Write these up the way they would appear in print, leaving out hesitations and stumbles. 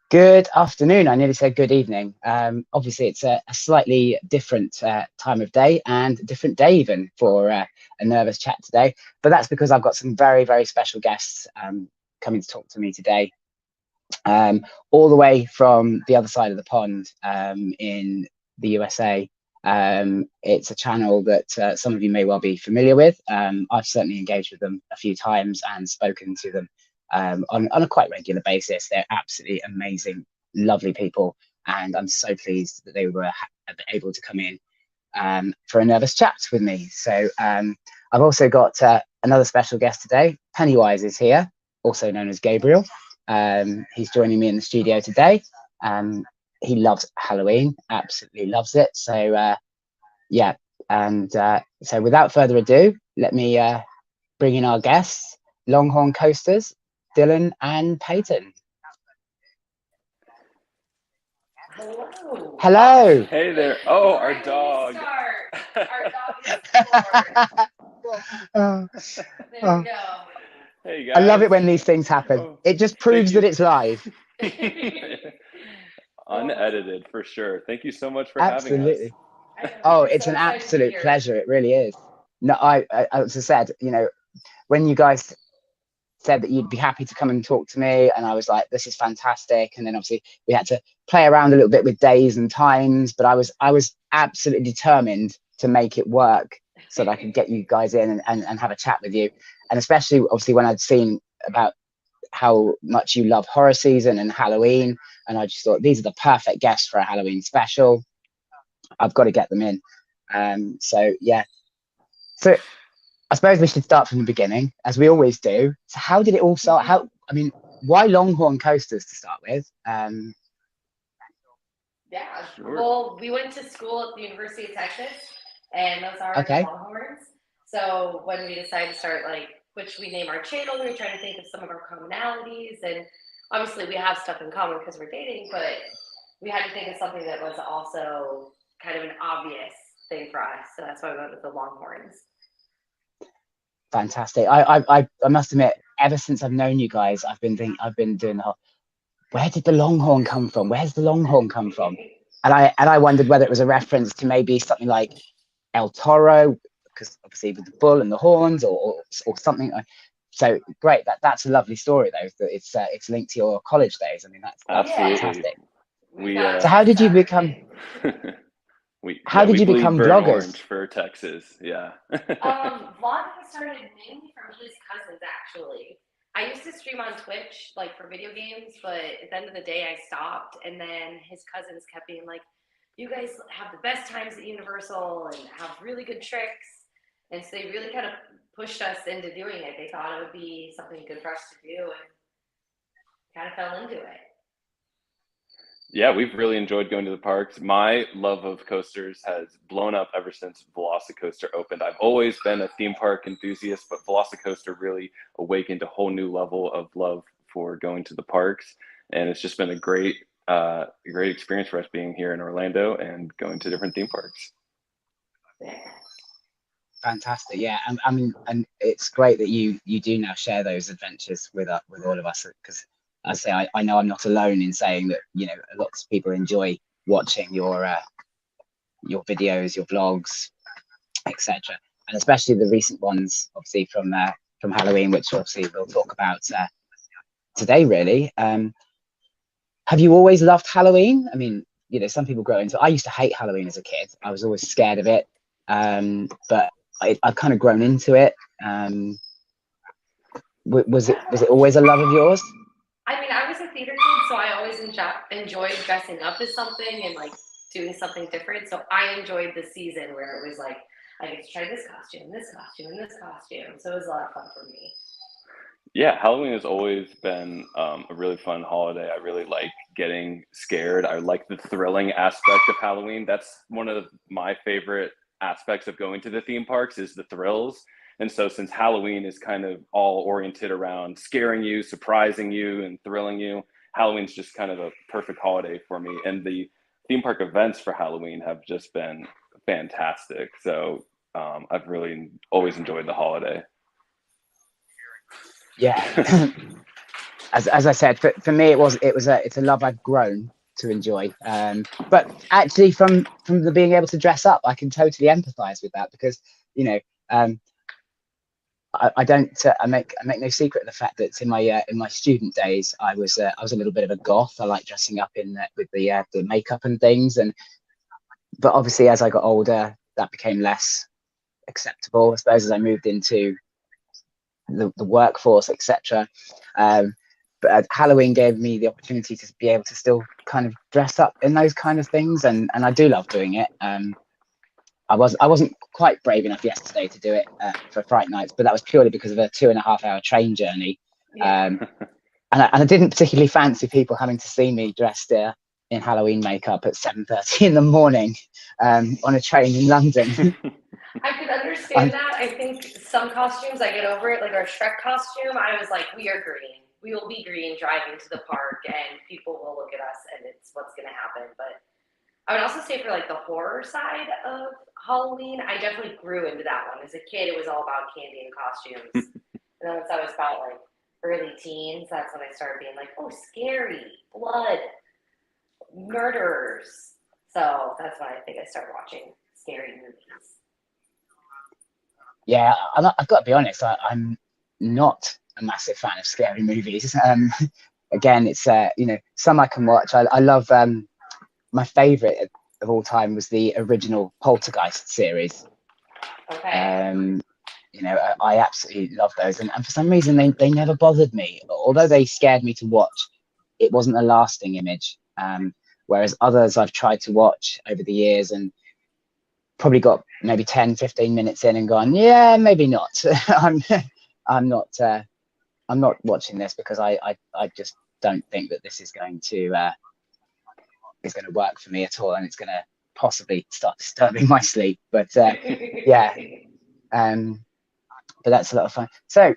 Good afternoon. I nearly said good evening. Obviously, it's a slightly different time of day and different day even for a nervous chat today. But that's because I've got some very, very special guests coming to talk to me today, all the way from the other side of the pond in the USA. It's a channel that some of you may well be familiar with. I've certainly engaged with them a few times and spoken to them on a quite regular basis. They're absolutely amazing, lovely people, and I'm so pleased that they were able to come in for a nervous chat with me. So I've also got another special guest today. Pennywise is here, also known as Gabriel. He's joining me in the studio today. He loves Halloween, absolutely loves it. So yeah, and so without further ado, let me bring in our guests, Longhorn coasters, Dylan and Peyton. Hello. Hello. Hey there. Oh, our dog. Our dog is Oh, There oh. we go. Hey I love it guys. when these things happen. Oh, It just thank proves you. that it's live. Unedited for sure. Thank you so much for having us. Absolutely. Oh, We're it's so an excited to absolute hear it. pleasure. It really is. No, as I said, when you guys said that you'd be happy to come and talk to me, and I was like, this is fantastic. And then obviously we had to play around a little bit with days and times, but I was absolutely determined to make it work so that I could get you guys in and have a chat with you. And especially obviously when I'd seen about how much you love horror season and Halloween, and I just thought these are the perfect guests for a Halloween special. I've got to get them in. So yeah. So I suppose we should start from the beginning, as we always do. So how did it all start? Why Longhorn coasters to start with? Yeah. Sure. Well, we went to school at the University of Texas, and those are the Okay. Longhorns. So when we decided to start, which we name our channel, we were trying to think of some of our commonalities, and obviously we have stuff in common because we're dating, but we had to think of something that was also kind of an obvious thing for us. So that's why we went with the Longhorns. Fantastic. I must admit, ever since I've known you guys, I've been doing the whole, where did the Longhorn come from? Where's the Longhorn come from? And I wondered whether it was a reference to maybe something like El Toro, because obviously with the bull and the horns, or something. So great. That's a lovely story though. That it's linked to your college days. I mean, that's Absolutely. fantastic. We So how did you become? we bleed burnt vloggers? orange for Texas. Yeah. Vlogging started mainly from his cousins, actually. I used to stream on Twitch, for video games, but at the end of the day, I stopped. And then his cousins kept being like, you guys have the best times at Universal and have really good tricks. And so they really kind of pushed us into doing it. They thought it would be something good for us to do and kind of fell into it. Yeah, we've really enjoyed going to the parks. My love of coasters has blown up ever since Velocicoaster opened. I've always been a theme park enthusiast, but Velocicoaster really awakened a whole new level of love for going to the parks, and it's just been a great experience for us being here in Orlando and going to different theme parks. Fantastic. Yeah, I mean, and it's great that you do now share those adventures with all of us, because I say I know I'm not alone in saying that lots of people enjoy watching your videos, your vlogs, etc. And especially the recent ones, obviously from Halloween, which obviously we'll talk about today. Really, have you always loved Halloween? I mean, some people grow into. I used to hate Halloween as a kid. I was always scared of it, but I've kind of grown into it. Was it always a love of yours? I mean, I was a theater kid, so I always enjoyed dressing up as something and doing something different. So I enjoyed the season where it was I get to try this costume, this costume, and this costume. So it was a lot of fun for me. Yeah, Halloween has always been a really fun holiday. I really like getting scared. I like the thrilling aspect of Halloween. That's one of my favorite aspects of going to the theme parks is the thrills. And so since Halloween is kind of all oriented around scaring you, surprising you, and thrilling you, Halloween's just kind of a perfect holiday for me. And the theme park events for Halloween have just been fantastic. So I've really always enjoyed the holiday. Yeah. as I said, for me, it's a love I've grown to enjoy. But actually, from the being able to dress up, I can totally empathize with that, because um, I don't. I make no secret of the fact that in my student days, I was a little bit of a goth. I like dressing up with the makeup and things, but obviously as I got older, that became less acceptable, I suppose, as I moved into the workforce, etc. But Halloween gave me the opportunity to be able to still kind of dress up in those kind of things, and I do love doing it. I wasn't quite brave enough yesterday to do it for Fright Nights, but that was purely because of a 2.5-hour train journey. And I didn't particularly fancy people having to see me dressed in Halloween makeup at 7:30 in the morning on a train in London. I could understand that. I think some costumes I get over it, like our Shrek costume. I was like, we are green. We will be green driving to the park, and people will look at us, and it's what's going to happen. But I would also say for like the horror side of Halloween, I definitely grew into that one. As a kid, it was all about candy and costumes. And then once I was about like early teens, that's when I started being like, oh, scary, blood, murderers. So that's when I think I started watching scary movies. Yeah, I've got to be honest, I'm not a massive fan of scary movies. Again, it's some I can watch. I love my favorite of all time was the original Poltergeist series. Okay. I absolutely love those, and for some reason they never bothered me. Although they scared me to watch, it wasn't a lasting image. Whereas others I've tried to watch over the years and probably got maybe 10-15 minutes in and gone, yeah, maybe not. I'm not watching this, because I just don't think that this is going to work for me at all, and it's going to possibly start disturbing my sleep. But yeah, but that's a lot of fun. So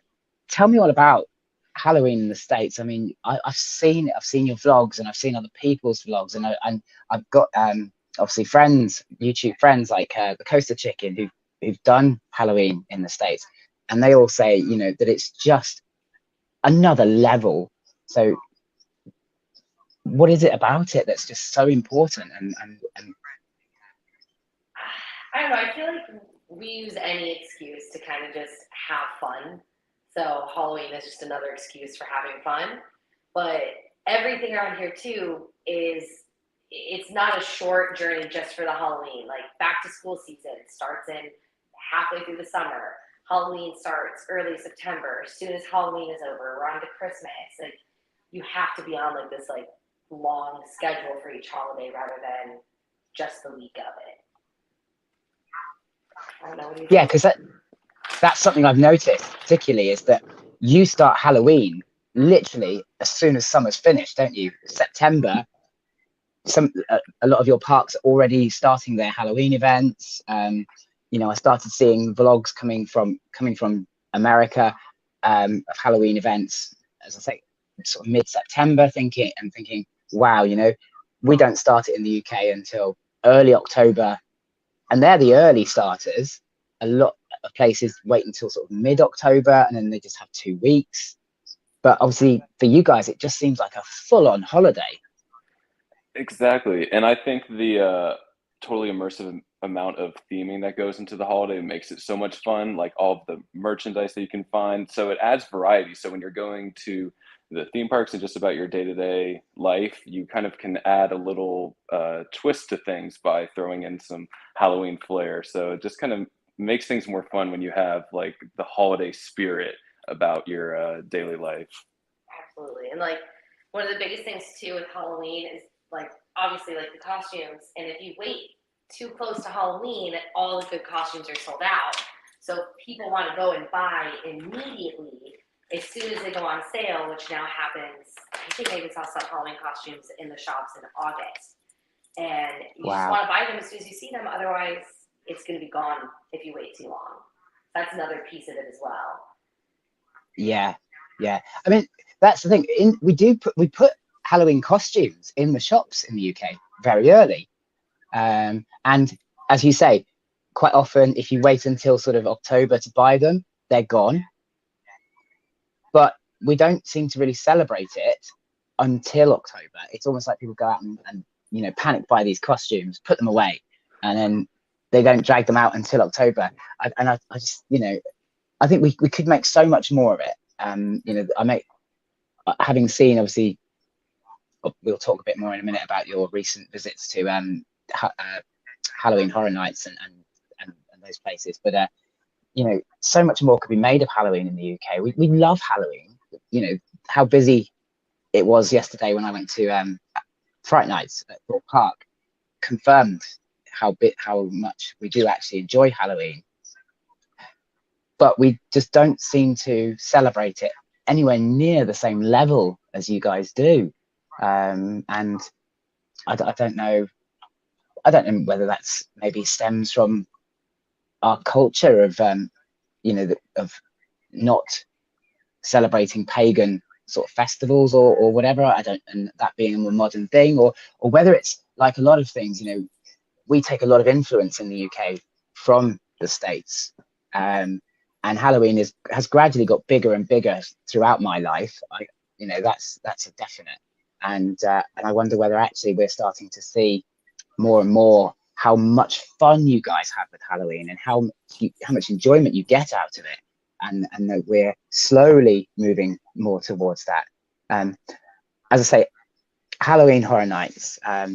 tell me all about Halloween in the States. I mean, I've seen your vlogs, and I've seen other people's vlogs, and I've got obviously YouTube friends like the Coaster Chicken who've done Halloween in the States, and they all say that it's just another level. So what is it about it that's just so important? And I don't know. I feel like we use any excuse to kind of just have fun. So Halloween is just another excuse for having fun. But everything around here too it's not a short journey just for the Halloween. Like back to school season starts in halfway through the summer. Halloween starts early September. As soon as Halloween is over, we're on to Christmas. Like you have to be on like this like long schedule for each holiday rather than just the week of it. I don't know, what do you think? because that's something I've noticed particularly, is that you start Halloween literally as soon as summer's finished, don't you? September, a lot of your parks are already starting their Halloween events. I started seeing vlogs coming from America of Halloween events, as I say, sort of mid-September, thinking, wow, we don't start it in the UK until early October, and they're the early starters. A lot of places wait until sort of mid-October, and then they just have 2 weeks. But obviously for you guys, it just seems like a full-on holiday. Exactly. And I think the totally immersive amount of theming that goes into the holiday makes it so much fun, like all of the merchandise that you can find. So it adds variety. So when you're going to the theme parks and just about your day-to-day life, you kind of can add a little twist to things by throwing in some Halloween flair. So it just kind of makes things more fun when you have like the holiday spirit about your daily life. Absolutely. And like one of the biggest things too with Halloween is like obviously like the costumes. And if you wait too close to Halloween, all the good costumes are sold out. So people want to go and buy immediately as soon as they go on sale, which now happens. I think I even saw some Halloween costumes in the shops in August. And you just want to buy them as soon as you see them. Otherwise, it's going to be gone if you wait too long. That's another piece of it as well. Yeah. I mean, that's the thing. We put Halloween costumes in the shops in the UK very early, and as you say, quite often if you wait until sort of October to buy them, they're gone. But we don't seem to really celebrate it until October. It's almost like people go out and you know, panic buy these costumes, put them away, and then they don't drag them out until October. I just, you know, I think we could make so much more of it. You know, having seen, obviously, we'll talk a bit more in a minute about your recent visits to Halloween Horror Nights and those places, but you know, so much more could be made of Halloween in the UK. We love Halloween. You know how busy it was yesterday when I went to Fright Nights at Thorpe Park, confirmed how much we do actually enjoy Halloween, but we just don't seem to celebrate it anywhere near the same level as you guys do. And I don't know whether that's maybe stems from our culture of you know, of not celebrating pagan sort of festivals or whatever. I don't, and that being a more modern thing, or whether it's like a lot of things, you know, we take a lot of influence in the UK from the States, and Halloween has gradually got bigger and bigger throughout my life. You know, that's a definite, and I wonder whether actually we're starting to see more and more how much fun you guys have with Halloween and how much enjoyment you get out of it, and that we're slowly moving more towards that. As I say, Halloween Horror Nights, that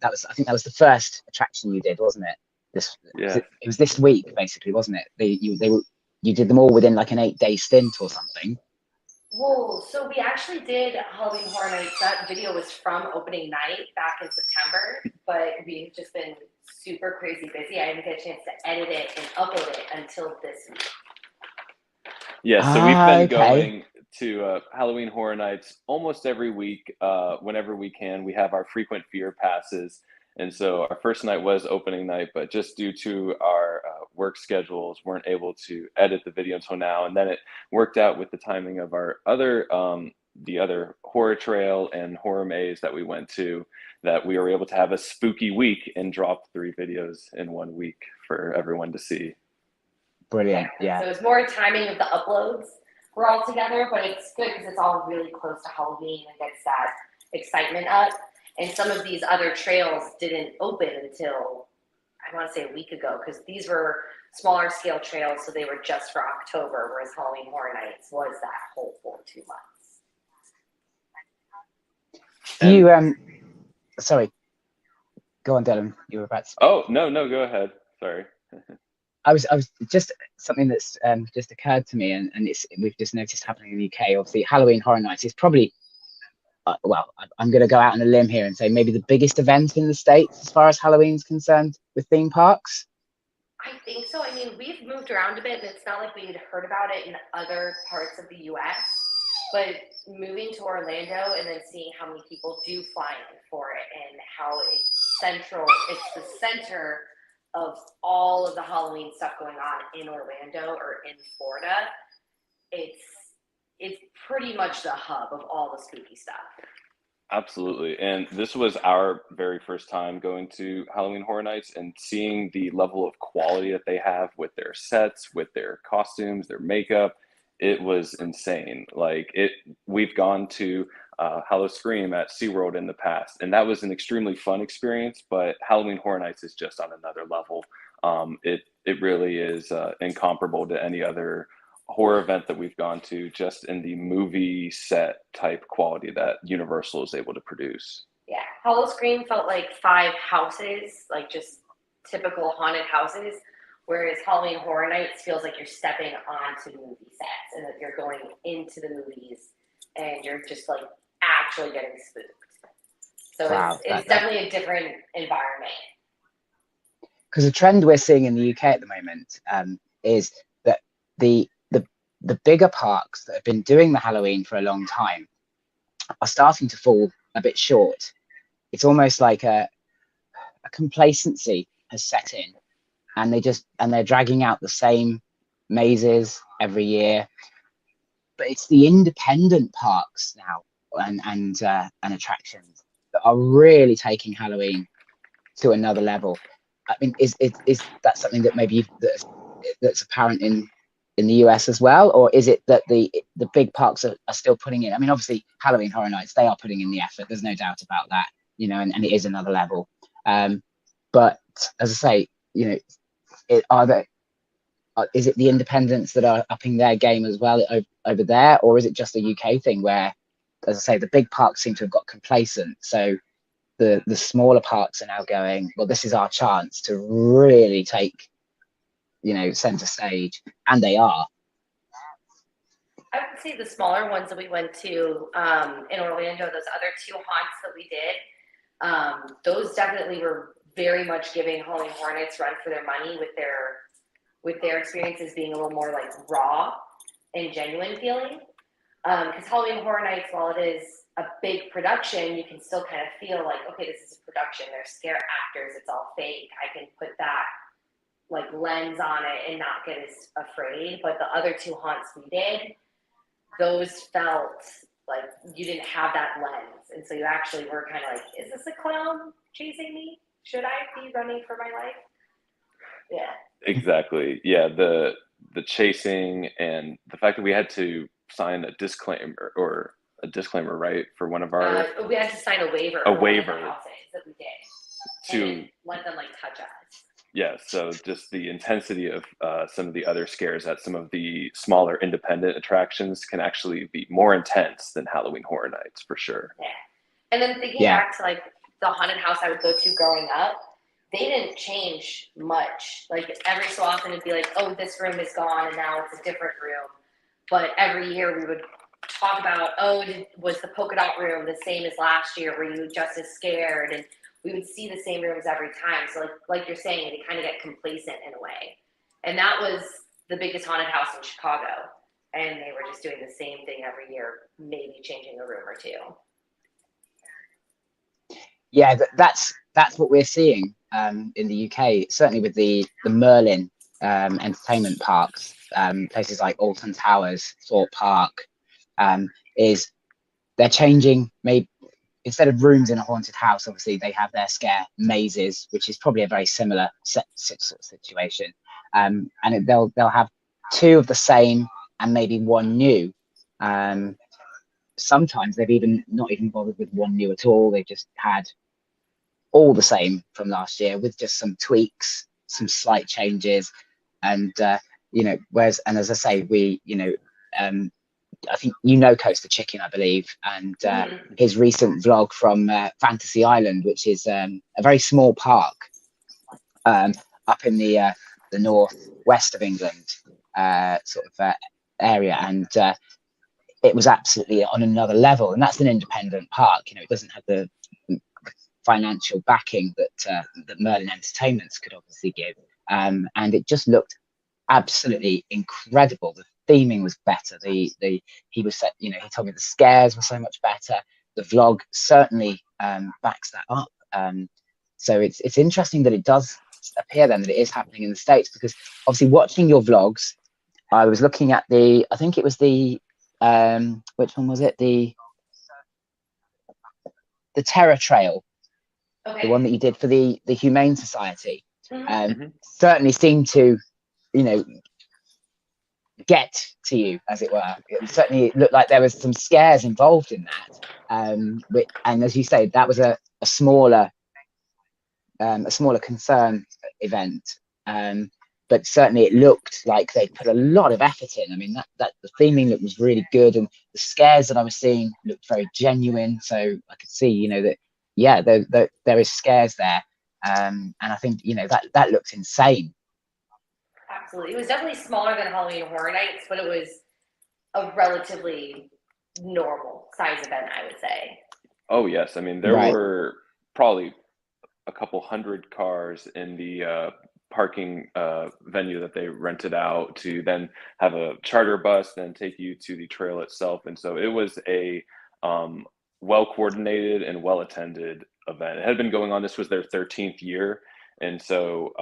was, I think that was the first attraction you did, wasn't it? Yeah. It was this week basically, wasn't it? You did them all within like an 8-day stint or something. Whoa, so we actually did Halloween Horror Nights. That video was from opening night back in September, but we've just been super crazy busy. I didn't get a chance to edit it and upload it until this week. Yeah, so we've been going to Halloween Horror Nights almost every week, whenever we can. We have our frequent fear passes. And so our first night was opening night, but just due to our work schedules, weren't able to edit the video until now. And then it worked out with the timing of our other, the other horror trail and horror maze that we went to, that we were able to have a spooky week and drop 3 videos in 1 week for everyone to see. Brilliant, yeah. So it's more timing of the uploads. We're all together, but it's good because it's all really close to Halloween and gets that excitement up. And some of these other trails didn't open until, I want to say, a week ago, because these were smaller scale trails, so they were just for October, whereas Halloween Horror Nights was that whole full 2 months. Do you sorry, go on, Dylan. You were about to speak. Oh, no, go ahead. Sorry. I was just something that's just occurred to me, and we've just noticed happening in the UK. Obviously, Halloween Horror Nights is probably well, I'm going to go out on a limb here and say maybe the biggest event in the States as far as Halloween's concerned with theme parks. I think so. I mean, we've moved around a bit, and it's not like we had heard about it in other parts of the U.S., but moving to Orlando and then seeing how many people do fly in for it and how it's the center of all of the Halloween stuff going on in Orlando or in Florida. It's pretty much the hub of all the spooky stuff. Absolutely. And this was our very first time going to Halloween Horror Nights and seeing the level of quality that they have with their sets, with their costumes, their makeup. It was insane. We've gone to Howl-O-Scream at SeaWorld in the past, and that was an extremely fun experience, but Halloween Horror Nights is just on another level. It really is incomparable to any other horror event that we've gone to, just in the movie set type quality that Universal is able to produce. Yeah, Howl-O-Scream felt like 5 houses, like just typical haunted houses, whereas Halloween Horror Nights feels like you're stepping onto movie sets and that you're going into the movies and you're just like actually getting spooked. So wow, it's definitely a different environment. Because the trend we're seeing in the UK at the moment is that the bigger parks that have been doing the Halloween for a long time are starting to fall a bit short. It's almost like a complacency has set in, and they're dragging out the same mazes every year. But it's the independent parks now and attractions that are really taking Halloween to another level. I mean, is that something that maybe that's apparent in in the US as well, or is it that the big parks are still putting in? I mean, obviously Halloween Horror Nights, they are putting in the effort. There's no doubt about that, you know, and it is another level. But as I say, you know, is it the independents that are upping their game as well over there, or is it just a UK thing where, as I say, the big parks seem to have got complacent, so the smaller parks are now going, well, this is our chance to really take, you know, center stage, and they are. I would say the smaller ones that we went to in Orlando, those other 2 haunts that we did, those definitely were very much giving Halloween Horror Nights run for their money with their experiences being a little more like raw and genuine feeling. Because Halloween Horror Nights, while it is a big production, you can still kind of feel like, okay, this is a production. They're scare actors. It's all fake. I can put that like lens on it and not get as afraid. But the other 2 haunts we did, those felt like you didn't have that lens. And so you actually were kind of like, is this a clown chasing me? Should I be running for my life? Yeah. Exactly. Yeah, the chasing and the fact that we had to sign a disclaimer, right, for one of our we had to sign a waiver that we did to let them like touch us. Yeah, so just the intensity of some of the other scares at some of the smaller independent attractions can actually be more intense than Halloween Horror Nights, for sure. Yeah. And then thinking back to like the haunted house I would go to growing up, they didn't change much. Like every so often it'd be like, oh, this room is gone and now it's a different room. But every year we would talk about, oh, was the polka dot room the same as last year? Were you just as scared? And we would see the same rooms every time. So like you're saying, they kind of get complacent in a way. And that was the biggest haunted house in Chicago. And they were just doing the same thing every year, maybe changing a room or 2. Yeah, that's what we're seeing in the UK, certainly with the Merlin entertainment parks, places like Alton Towers, Thorpe Park, is they're changing. Maybe instead of rooms in a haunted house, obviously they have their scare mazes, which is probably a very similar sort of situation, and they'll have 2 of the same and maybe 1 new. Sometimes they've not even bothered with 1 new at all. They've just had all the same from last year with just some tweaks, some slight changes, and you know, whereas, and as I say, we, you know, I think you know Coaster Chicken, I believe, and his recent vlog from Fantasy Island, which is a very small park up in the northwest of England, sort of area, and it was absolutely on another level. And that's an independent park. You know, it doesn't have the financial backing that Merlin Entertainments could obviously give, and it just looked absolutely incredible. The theming was better. He told me the scares were so much better. The vlog certainly backs that up. So it's interesting that it does appear then that it is happening in the States, because obviously watching your vlogs, I was looking at I think it was the which one was it, the Terror Trail, the one that you did for the Humane Society. Certainly seemed to, you know, get to you, as it were. It certainly looked like there was some scares involved in that, and as you say, that was a smaller concern event, but certainly it looked like they put a lot of effort in. I mean, that the theming was really good, and the scares that I was seeing looked very genuine, so I could see, you know, that there is scares there, and I think, you know, that looked insane. Absolutely. It was definitely smaller than Halloween Horror Nights, but it was a relatively normal size event, I would say. Oh, yes. I mean, there were probably a couple hundred cars in the parking venue that they rented out to then have a charter bus then take you to the trail itself. And so it was a well-coordinated and well-attended event. It had been going on. This was their 13th year. And so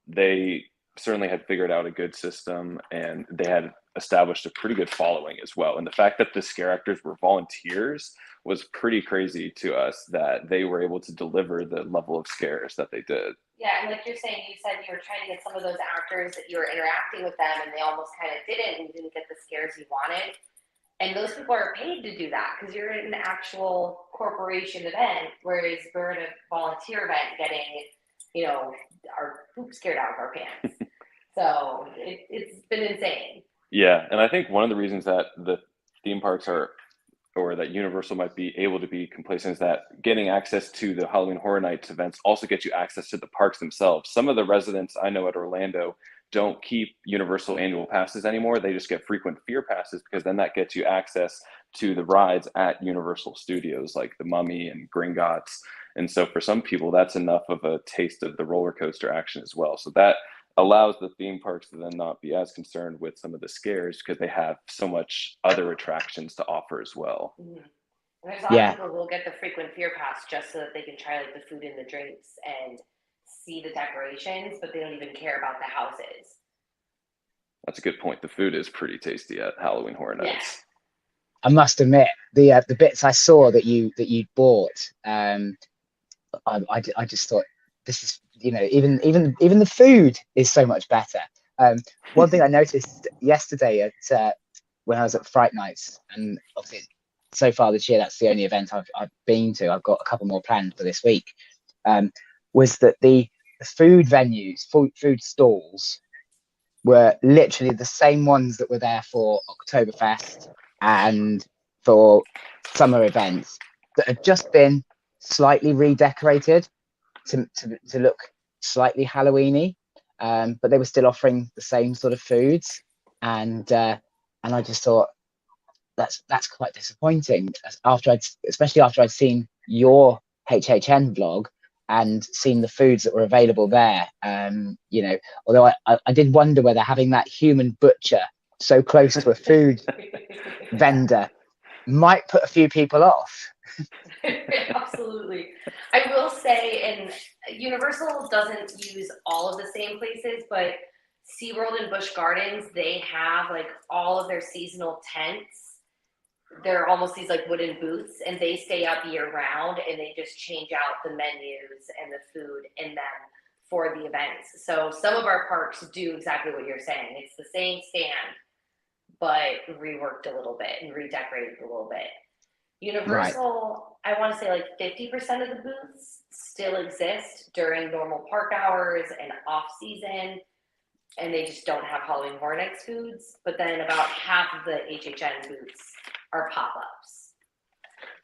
they certainly had figured out a good system, and they had established a pretty good following as well. And the fact that the scare actors were volunteers was pretty crazy to us, that they were able to deliver the level of scares that they did. Yeah, and like you're saying, you said you were trying to get some of those actors that you were interacting with them, and they almost kind of didn't, and you didn't get the scares you wanted. And those people are paid to do that because you're in an actual corporation event, whereas we're in a volunteer event getting, our poop scared out of our pants. So it's been insane. Yeah, and I think one of the reasons that the theme parks or that Universal might be able to be complacent is that getting access to the Halloween Horror Nights events also gets you access to the parks themselves. Some of the residents I know at Orlando don't keep Universal annual passes anymore. They just get frequent fear passes because then that gets you access to the rides at Universal Studios like the Mummy and Gringotts. And so for some people, that's enough of a taste of the roller coaster action as well. So that allows the theme parks to then not be as concerned with some of the scares because they have so much other attractions to offer as well. Mm-hmm. And there's a lot of people who will get the frequent fear pass just so that they can try like the food and the drinks and see the decorations, but they don't even care about the houses. That's a good point. The food is pretty tasty at Halloween Horror Nights. Yeah. I must admit, the bits I saw that you bought, I just thought this is, even the food is so much better. One thing I noticed yesterday at when I was at Fright Nights, and obviously so far this year that's the only event I've been to. I've got a couple more planned for this week. Was that the food venues, food stalls were literally the same ones that were there for Oktoberfest and for summer events that had just been slightly redecorated to look slightly Halloweeny, but they were still offering the same sort of foods, and I just thought that's quite disappointing. Especially after I'd seen your HHN vlog and seen the foods that were available there. Although I did wonder whether having that human butcher so close to a food vendor might put a few people off. Absolutely. I will say, and Universal doesn't use all of the same places, but SeaWorld and Busch Gardens, they have like all of their seasonal tents. They're almost these like wooden booths, and they stay up year round, and they just change out the menus and the food in them for the events. So some of our parks do exactly what you're saying. It's the same stand, but reworked a little bit and redecorated a little bit. Universal, right. I want to say like 50% of the booths still exist during normal park hours and off season, and they just don't have Halloween Horror Nights foods. But then about half of the HHN booths are pop-ups.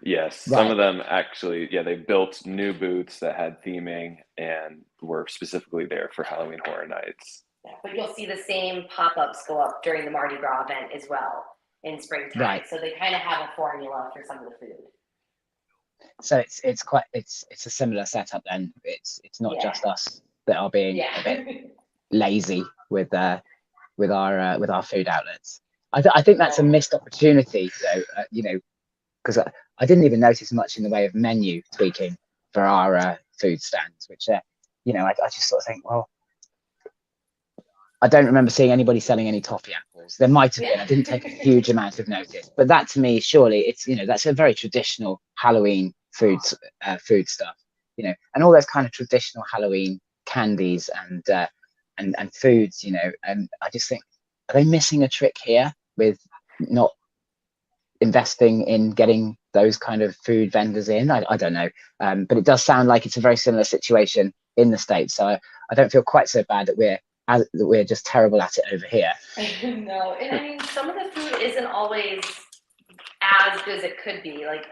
Yes, right. Some of them actually, they built new booths that had theming and were specifically there for Halloween Horror Nights. Yeah, but you'll see the same pop-ups go up during the Mardi Gras event as well in springtime. Right. So they kind of have a formula for some of the food. So it's a similar setup then. It's not just us that are being a bit lazy with our food outlets. I think that's a missed opportunity though, because I didn't even notice much in the way of menu tweaking for our food stands, which I just sort of think, well, I don't remember seeing anybody selling any toffee apples. There might have been. I didn't take a huge amount of notice, but that to me, surely it's that's a very traditional Halloween food stuff, and all those kind of traditional Halloween candies and foods, and I just think, are they missing a trick here with not investing in getting those kind of food vendors in? I don't know, but it does sound like it's a very similar situation in the States. So I don't feel quite so bad that we're just terrible at it over here. No, and I mean, some of the food isn't always as good as it could be. Like,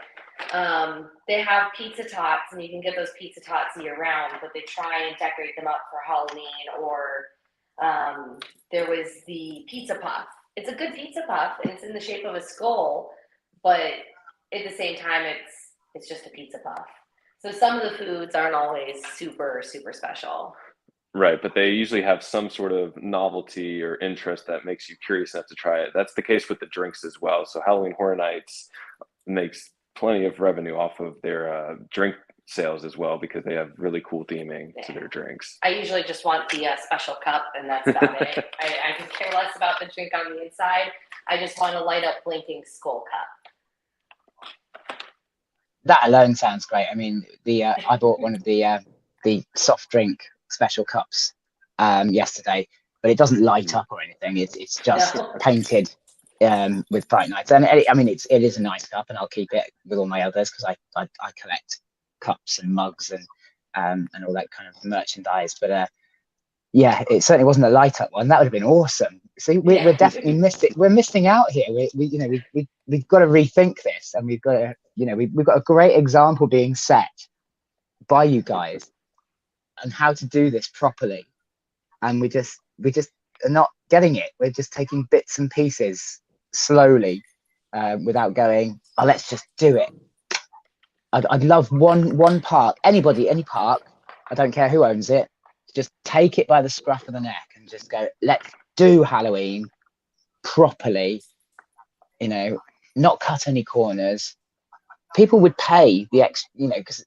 they have pizza tots, and you can get those pizza tots year round, but they try and decorate them up for Halloween. Or there was the pizza puff. It's a good pizza puff, and it's in the shape of a skull, but at the same time, it's just a pizza puff. So some of the foods aren't always super, super special. Right, but they usually have some sort of novelty or interest that makes you curious enough to try it. That's the case with the drinks as well. So Halloween Horror Nights makes plenty of revenue off of their drink sales as well, because they have really cool theming to their drinks. I usually just want the special cup, and that's about it. I could care less about the drink on the inside. I just want a light up blinking skull cup. That alone sounds great. I mean, I bought one of the soft drink special cups yesterday, but it doesn't light up or anything. It's just painted with bright lights. And I mean, it is a nice cup, and I'll keep it with all my others because I collect cups and mugs and all that kind of merchandise. But yeah, it certainly wasn't a light up one. That would have been awesome. See, we're definitely we're missing out here. We've got to rethink this, and we've got to, we've got a great example being set by you guys and how to do this properly. And we just are not getting it. We're just taking bits and pieces slowly without going, oh, let's just do it. I'd love one park, any park, I don't care who owns it, just take it by the scruff of the neck and just go, let's do Halloween properly, not cut any corners. People would pay the extra, because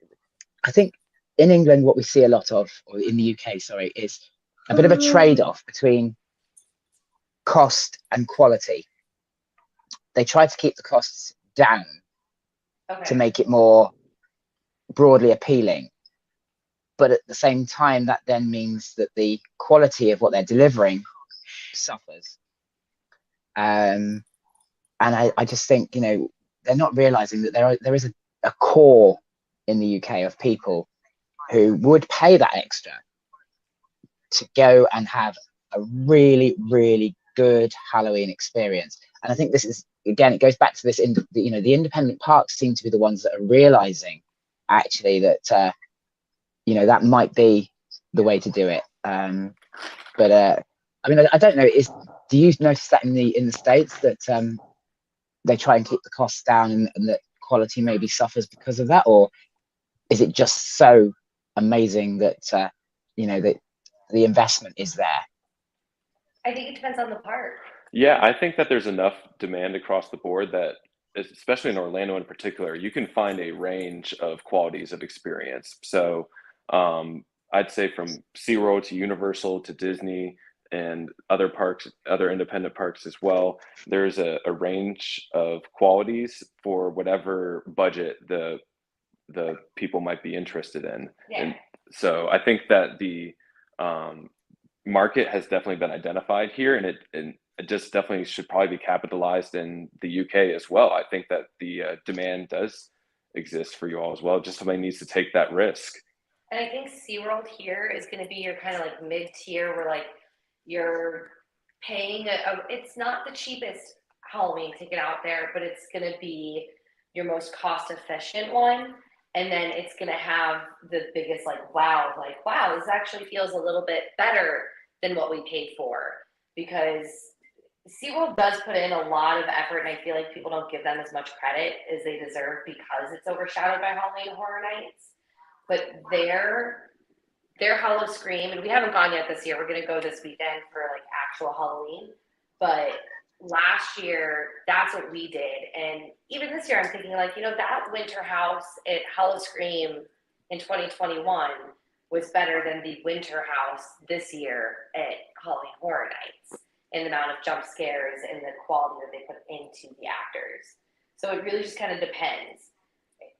I think in England, what we see a lot of, or in the UK, sorry, is a bit of a trade-off between cost and quality. They try to keep the costs down to make it more broadly appealing. But at the same time, that then means that the quality of what they're delivering suffers. And I just think, they're not realizing that there is a core in the UK of people who would pay that extra to go and have a really, really good Halloween experience. And I think this is, again, it goes back to this, the independent parks seem to be the ones that are realizing actually that, that might be the way to do it. But I mean, I don't know, do you notice that in the States that they try and keep the costs down and that quality maybe suffers because of that? Or is it just so amazing that, that the investment is there? I think it depends on the park. Yeah, I think that there's enough demand across the board that, especially in Orlando in particular, you can find a range of qualities of experience. So I'd say from SeaWorld to Universal to Disney and other parks, other independent parks as well, there's a range of qualities for whatever budget the people might be interested in. Yeah. And so I think that the market has definitely been identified here, and it just definitely should probably be capitalized in the UK as well. I think that the demand does exist for you all as well. Just somebody needs to take that risk. And I think SeaWorld here is going to be your kind of like mid-tier where like you're paying it's not the cheapest Halloween ticket out there, but it's going to be your most cost efficient one. And then it's going to have the biggest wow, this actually feels a little bit better than what we paid for, because SeaWorld does put in a lot of effort, and I feel like people don't give them as much credit as they deserve because it's overshadowed by Halloween Horror Nights. But their Hollow Scream, and we haven't gone yet this year. We're going to go this weekend for actual Halloween. But last year, that's what we did. And even this year, I'm thinking that winter house at Hollow Scream in 2021 was better than the winter house this year at Halloween Horror Nights, in the amount of jump scares and the quality that they put into the actors. So it really just kind of depends.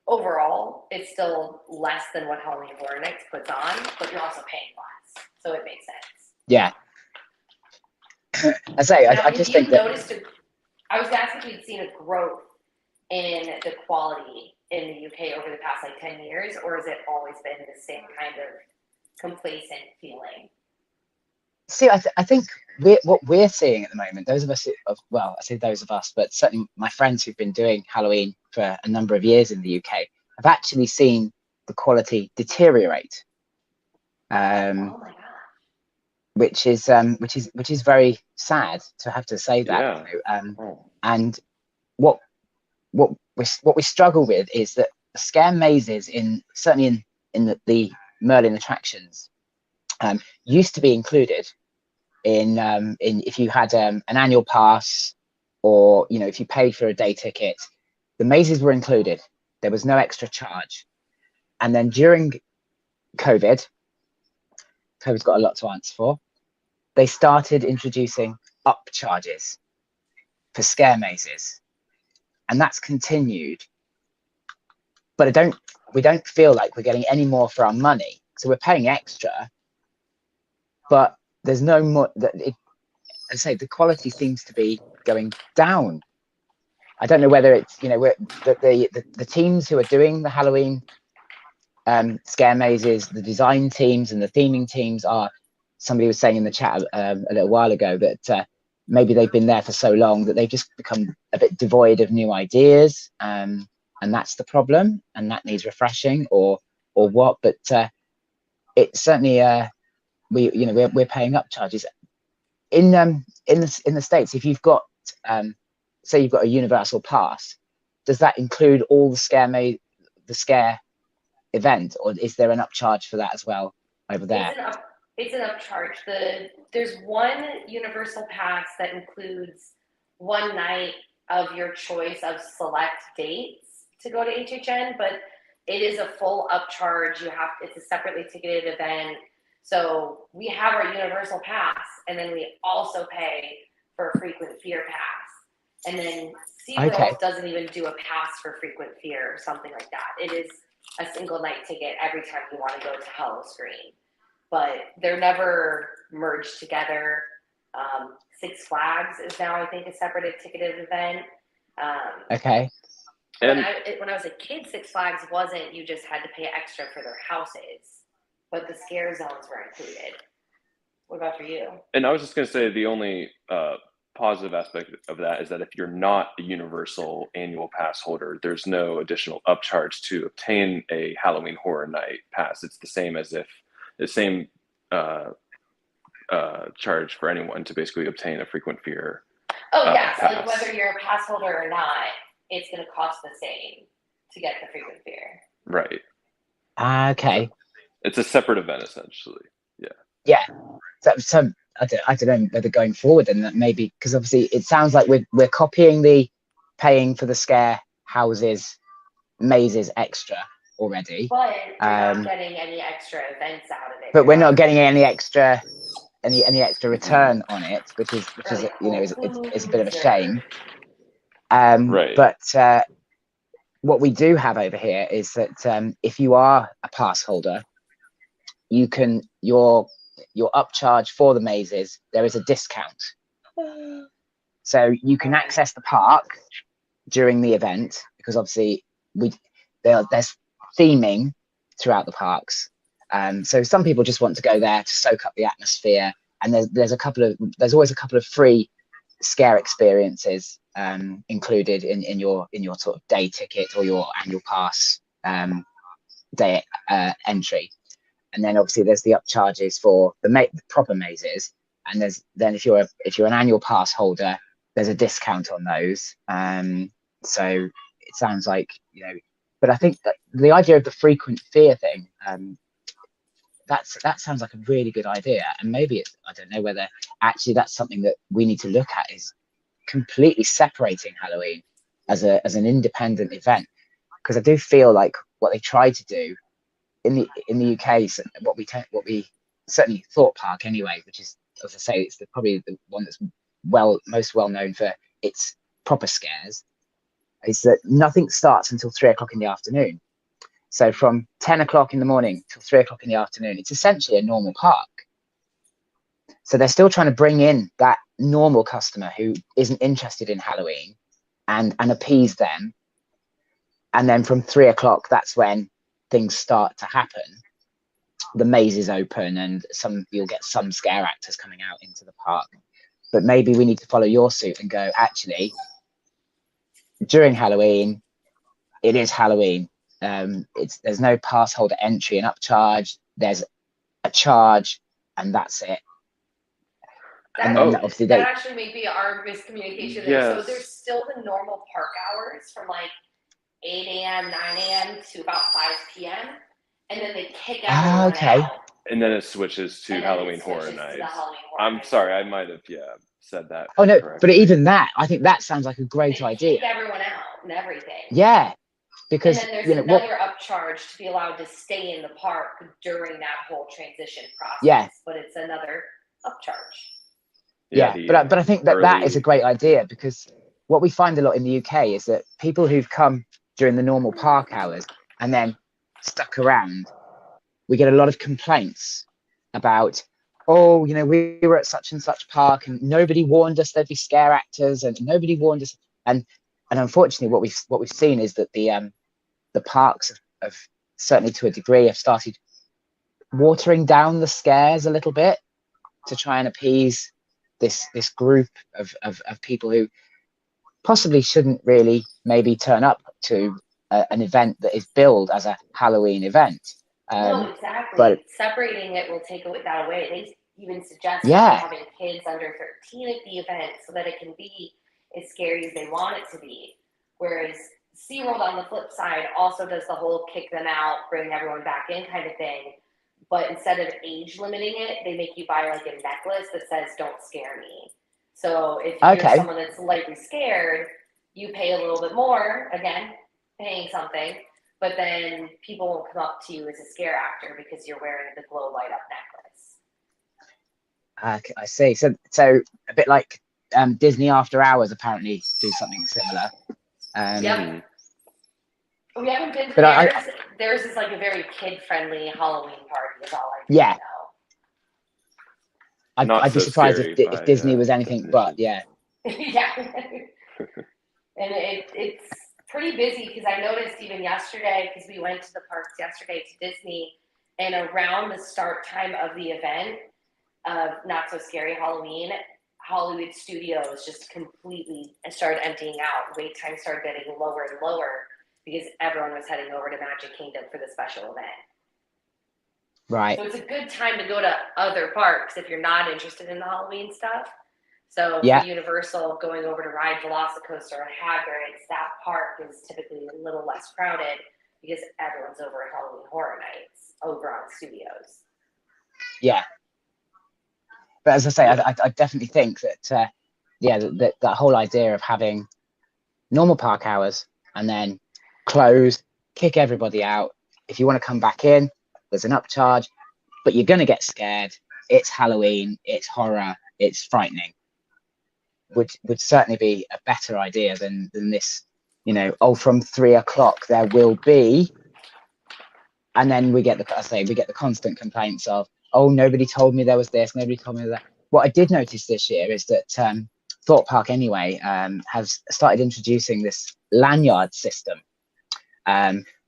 Overall, it's still less than what Halloween Horror Nights puts on, but you're also paying less. So it makes sense. Yeah. I just think that I was asking if you'd seen a growth in the quality in the UK over the past 10 years, or has it always been the same kind of complacent feeling? See, I think what we're seeing at the moment, those of us, I say those of us, but certainly my friends who've been doing Halloween for a number of years in the UK, have actually seen the quality deteriorate. Oh my God. Which is very sad to have to say that. Yeah. And what we struggle with is that the scare mazes certainly in the Merlin attractions used to be included in if you had an annual pass, or if you paid for a day ticket, the mazes were included. There was no extra charge. And then during COVID's got a lot to answer for. They started introducing up charges for scare mazes, and that's continued. But we don't feel like we're getting any more for our money. So we're paying extra, but there's no more that I say the quality seems to be going down. I don't know whether it's, you know, the teams who are doing the Halloween scare mazes, the design teams and the theming teams are, somebody was saying in the chat a little while ago that maybe they've been there for so long that they've just become a bit devoid of new ideas, and that's the problem, and that needs refreshing or what. But it's certainly we're paying up charges in the States. If you've got say you've got a universal pass, does that include all the scare event, or is there an upcharge for that as well over there? It's an upcharge. There's one universal pass that includes one night of your choice of select dates to go to HHN, but it is a full upcharge. It's a separately ticketed event. So we have our universal pass, and then we also pay for a frequent fear pass. And then SeaWorld doesn't even do a pass for frequent fear or something like that. It is a single night ticket every time you want to go to Halloween. But they're never merged together. Six Flags is now, I think, a separate ticketed event. When I was a kid, Six Flags wasn't. You just had to pay extra for their houses, but the scare zones were included. What about for you? And I was just going to say the only positive aspect of that is that if you're not a universal annual pass holder, there's no additional upcharge to obtain a Halloween Horror Night pass. It's the same as if the same charge for anyone to basically obtain a frequent fear. Pass. Like whether you're a pass holder or not, it's going to cost the same to get the frequent fear. Right. Okay. So it's a separate event essentially. Yeah. Yeah. So I don't know whether going forward then that maybe, because obviously it sounds like we're copying the paying for the scare houses mazes extra already. But we're not getting any extra events out of it. But we're not getting any extra return on it, which is you know, is a bit of a shame. Right. But what we do have over here is that if you are a pass holder, you can your upcharge for the mazes, there is a discount. So you can access the park during the event, because obviously there's theming throughout the parks. So some people just want to go there to soak up the atmosphere, and there's always a couple of free scare experiences included in your sort of day ticket or your annual pass day entry. And then obviously there's the upcharges for the proper mazes, and then if you're an annual pass holder, there's a discount on those. So it sounds like, you know, but I think that the idea of the frequent fear thing, that sounds like a really good idea. And maybe I don't know whether actually that's something that we need to look at, is completely separating Halloween as an independent event, because I do feel like what they tried to do in the UK, what we certainly Thorpe Park anyway, which is, as I say, it's probably the one that's most well known for its proper scares, is that nothing starts until 3 o'clock in the afternoon. So from 10 o'clock in the morning till 3 o'clock in the afternoon, it's essentially a normal park. So they're still trying to bring in that normal customer who isn't interested in Halloween and appease them. And then from 3 o'clock, that's when things start to happen. The maze is open, and you'll get some scare actors coming out into the park. But maybe we need to follow your suit and go, actually, during Halloween, it is Halloween. There's no pass holder entry and upcharge. There's a charge, and that's it. And then obviously that actually may be our miscommunication there. Yes. So there's still the normal park hours from like 8 a.m., 9 a.m. to about 5 p.m. And then they kick everyone out. And then it switches to Halloween Horror Nights. I'm sorry, I might have said that. Oh no, correctly. but even that, I think that sounds like a great idea. Kick everyone out and everything. Yeah, because and then there's another upcharge to be allowed to stay in the park during that whole transition process. Yeah, but it's another upcharge. Yeah, but I think that is a great idea, because what we find a lot in the UK is that people who've come during the normal park hours and then stuck around, we get a lot of complaints about, oh, we were at such and such park and nobody warned us there'd be scare actors and nobody warned us. And unfortunately, what we've seen is that the parks have certainly to a degree have started watering down the scares a little bit to try and appease this group of people who possibly shouldn't really maybe turn up to an event that is billed as a Halloween event. No, exactly. But separating it will take that away. They even suggest yeah, having kids under 13 at the event so that it can be as scary as they want it to be. Whereas SeaWorld on the flip side also does the whole kick them out, bring everyone back in kind of thing. But instead of age limiting it, they make you buy like a necklace that says "Don't scare me." So if you're okay, someone that's lightly scared, you pay a little bit more, again, paying something, but then people will come up to you as a scare actor because you're wearing the glow light up necklace. I see. So a bit like Disney After Hours apparently do something similar. Yep. We haven't been to But theirs. Theirs is like a very kid-friendly Halloween party is all I yeah. know. I'd be so surprised scary if by, Disney was anything but, definition. yeah. Yeah. And it's pretty busy because I noticed even yesterday, because we went to the parks yesterday to Disney, and around the start time of the event of Not So Scary Halloween, Hollywood Studios just completely started emptying out. Wait time started getting lower and lower because everyone was heading over to Magic Kingdom for the special event. Right. So it's a good time to go to other parks if you're not interested in the Halloween stuff. So Yeah. for Universal, going over to ride Velocicoaster and Hagrid's, that park is typically a little less crowded because everyone's over at Halloween Horror Nights over on Studios. Yeah. But as I say, I definitely think that, that whole idea of having normal park hours and then close, kick everybody out. If you want to come back in, there's an upcharge, but you're going to get scared. It's Halloween, it's horror, it's frightening. Would certainly be a better idea than this, from 3 o'clock there will be. And then we get the constant complaints of, oh, nobody told me there was this, nobody told me that. What I did notice this year is that Thorpe Park anyway has started introducing this lanyard system,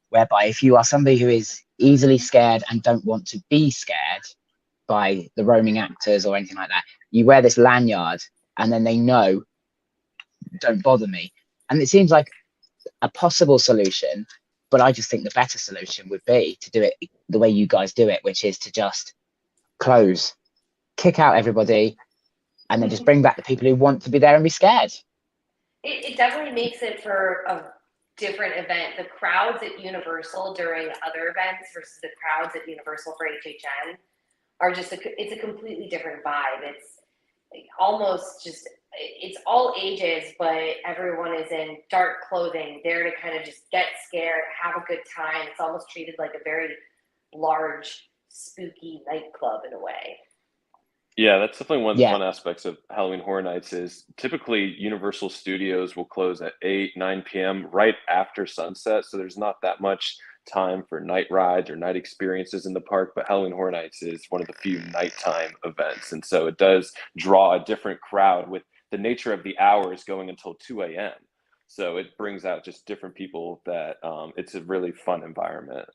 whereby if you are somebody who is easily scared and don't want to be scared by the roaming actors or anything like that, you wear this lanyard and then they know, don't bother me. And it seems like a possible solution, but I just think the better solution would be to do it the way you guys do it, which is to just close, kick out everybody, and then just bring back the people who want to be there and be scared. It definitely makes it for a different event. The crowds at Universal during other events versus the crowds at Universal for HHN are just it's a completely different vibe. It's almost just, it's all ages, but everyone is in dark clothing, there to kind of just get scared, have a good time. It's almost treated like a very large, spooky nightclub in a way. Yeah, that's definitely one of the fun aspects of Halloween Horror Nights is typically Universal Studios will close at 8, 9 p.m. right after sunset. So there's not that much time for night rides or night experiences in the park, but Halloween Horror Nights is one of the few nighttime events. And so it does draw a different crowd with the nature of the hours going until 2 a.m. So it brings out just different people that it's a really fun environment.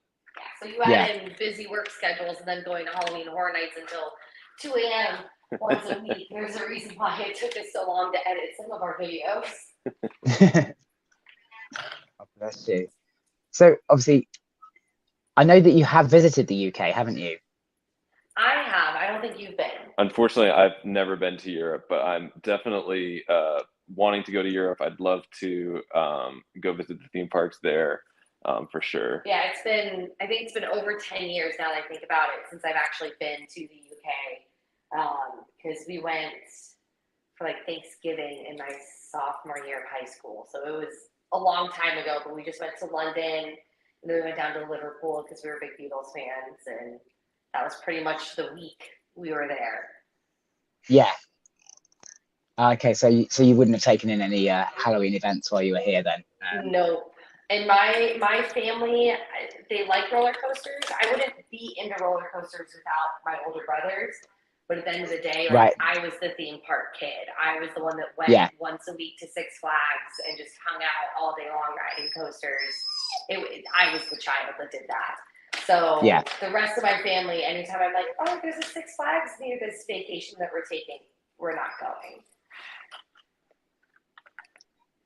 So you add in busy work schedules and then going to Halloween Horror Nights until 2 a.m. once a week. There's a reason why it took us so long to edit some of our videos. Oh, bless you. So obviously, I know that you have visited the UK, haven't you? I have. I don't think you've been. Unfortunately, I've never been to Europe, but I'm definitely wanting to go to Europe. I'd love to go visit the theme parks there for sure. Yeah, I think it's been over 10 years now that I think about it since I've actually been to the UK. Because we went for like Thanksgiving in my sophomore year of high school. So it was a long time ago, but we just went to London and then we went down to Liverpool because we were big Beatles fans. And that was pretty much the week we were there. Yeah. Okay, so you wouldn't have taken in any Halloween events while you were here then? No. And my family, they like roller coasters. I wouldn't be into roller coasters without my older brothers. But at the end of the day, like Right. I was the theme park kid. I was the one that went Yeah. once a week to Six Flags and just hung out all day long riding coasters. I was the child that did that. So Yeah. the rest of my family, anytime I'm like, oh, there's a Six Flags near this vacation that we're taking, we're not going.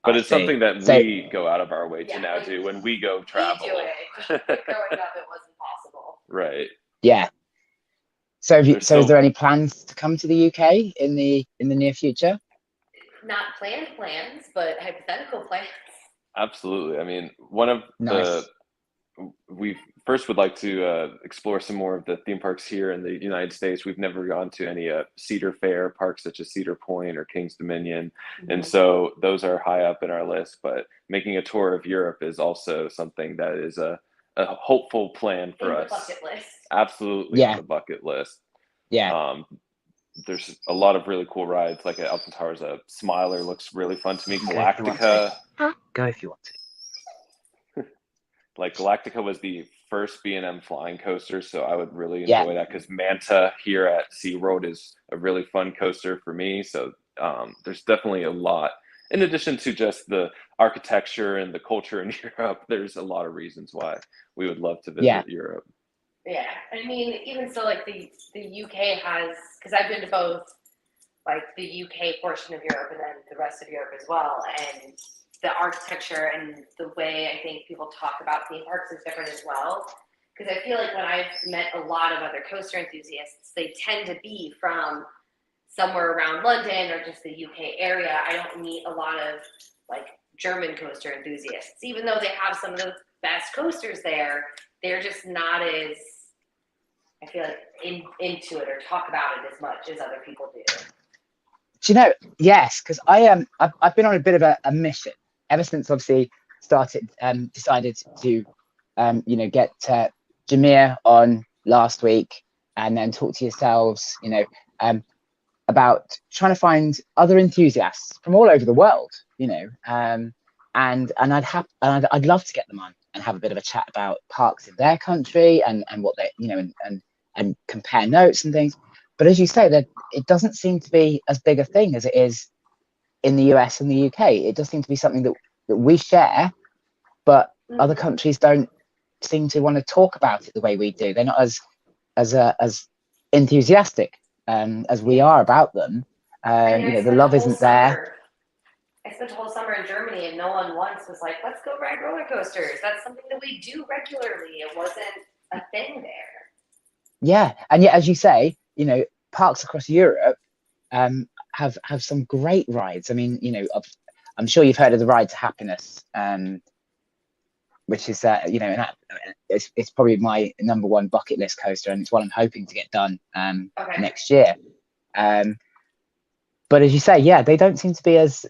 But it's something that we go out of our way to now do when we go travel. We do it. Growing up, it wasn't possible. Right. Yeah. So, is there any plans to come to the UK in the near future? Not planned plans, but hypothetical plans. Absolutely. I mean, one of we first would like to explore some more of the theme parks here in the United States. We've never gone to any Cedar Fair parks such as Cedar Point or King's Dominion. Mm-hmm. And so those are high up in our list, but making a tour of Europe is also something that is a hopeful plan for us. Bucket list. Absolutely on the bucket list. Yeah. There's a lot of really cool rides, like at Alton Towers. Smiler looks really fun to me. Galactica. Go if you want to. Like Galactica was the first B&M flying coaster, so I would really enjoy that because Manta here at SeaWorld is a really fun coaster for me. So there's definitely a lot. In addition to just the architecture and the culture in Europe, there's a lot of reasons why we would love to visit Europe. Yeah, I mean, even so, like the UK has, because I've been to both, like the UK portion of Europe and then the rest of Europe as well, and the architecture and the way I think people talk about theme parks is different as well. Because I feel like when I've met a lot of other coaster enthusiasts, they tend to be from somewhere around London or just the UK area. I don't meet a lot of like German coaster enthusiasts, even though they have some of the best coasters there. They're just not as, I feel like, into it or talk about it as much as other people do. Do you know? Yes, because I've been on a bit of a mission ever since obviously decided to get Jameer on last week and then talk to yourselves about trying to find other enthusiasts from all over the world, and I'd love to get them on and have a bit of a chat about parks in their country and what they and compare notes and things. But as you say, that it doesn't seem to be as big a thing as it is in the US and the UK. It does seem to be something that we share, but other countries don't seem to want to talk about it the way we do. They're not as enthusiastic as we are about them. The love isn't there. I spent a whole summer in Germany and no one once was like, let's go ride roller coasters. That's something that we do regularly. It wasn't a thing there. Yeah, and yet, as you say, parks across Europe have some great rides. I mean, I'm sure you've heard of the Ride to Happiness, which is it's probably my number one bucket list coaster, and it's one I'm hoping to get done next year. But as you say, they don't seem to be as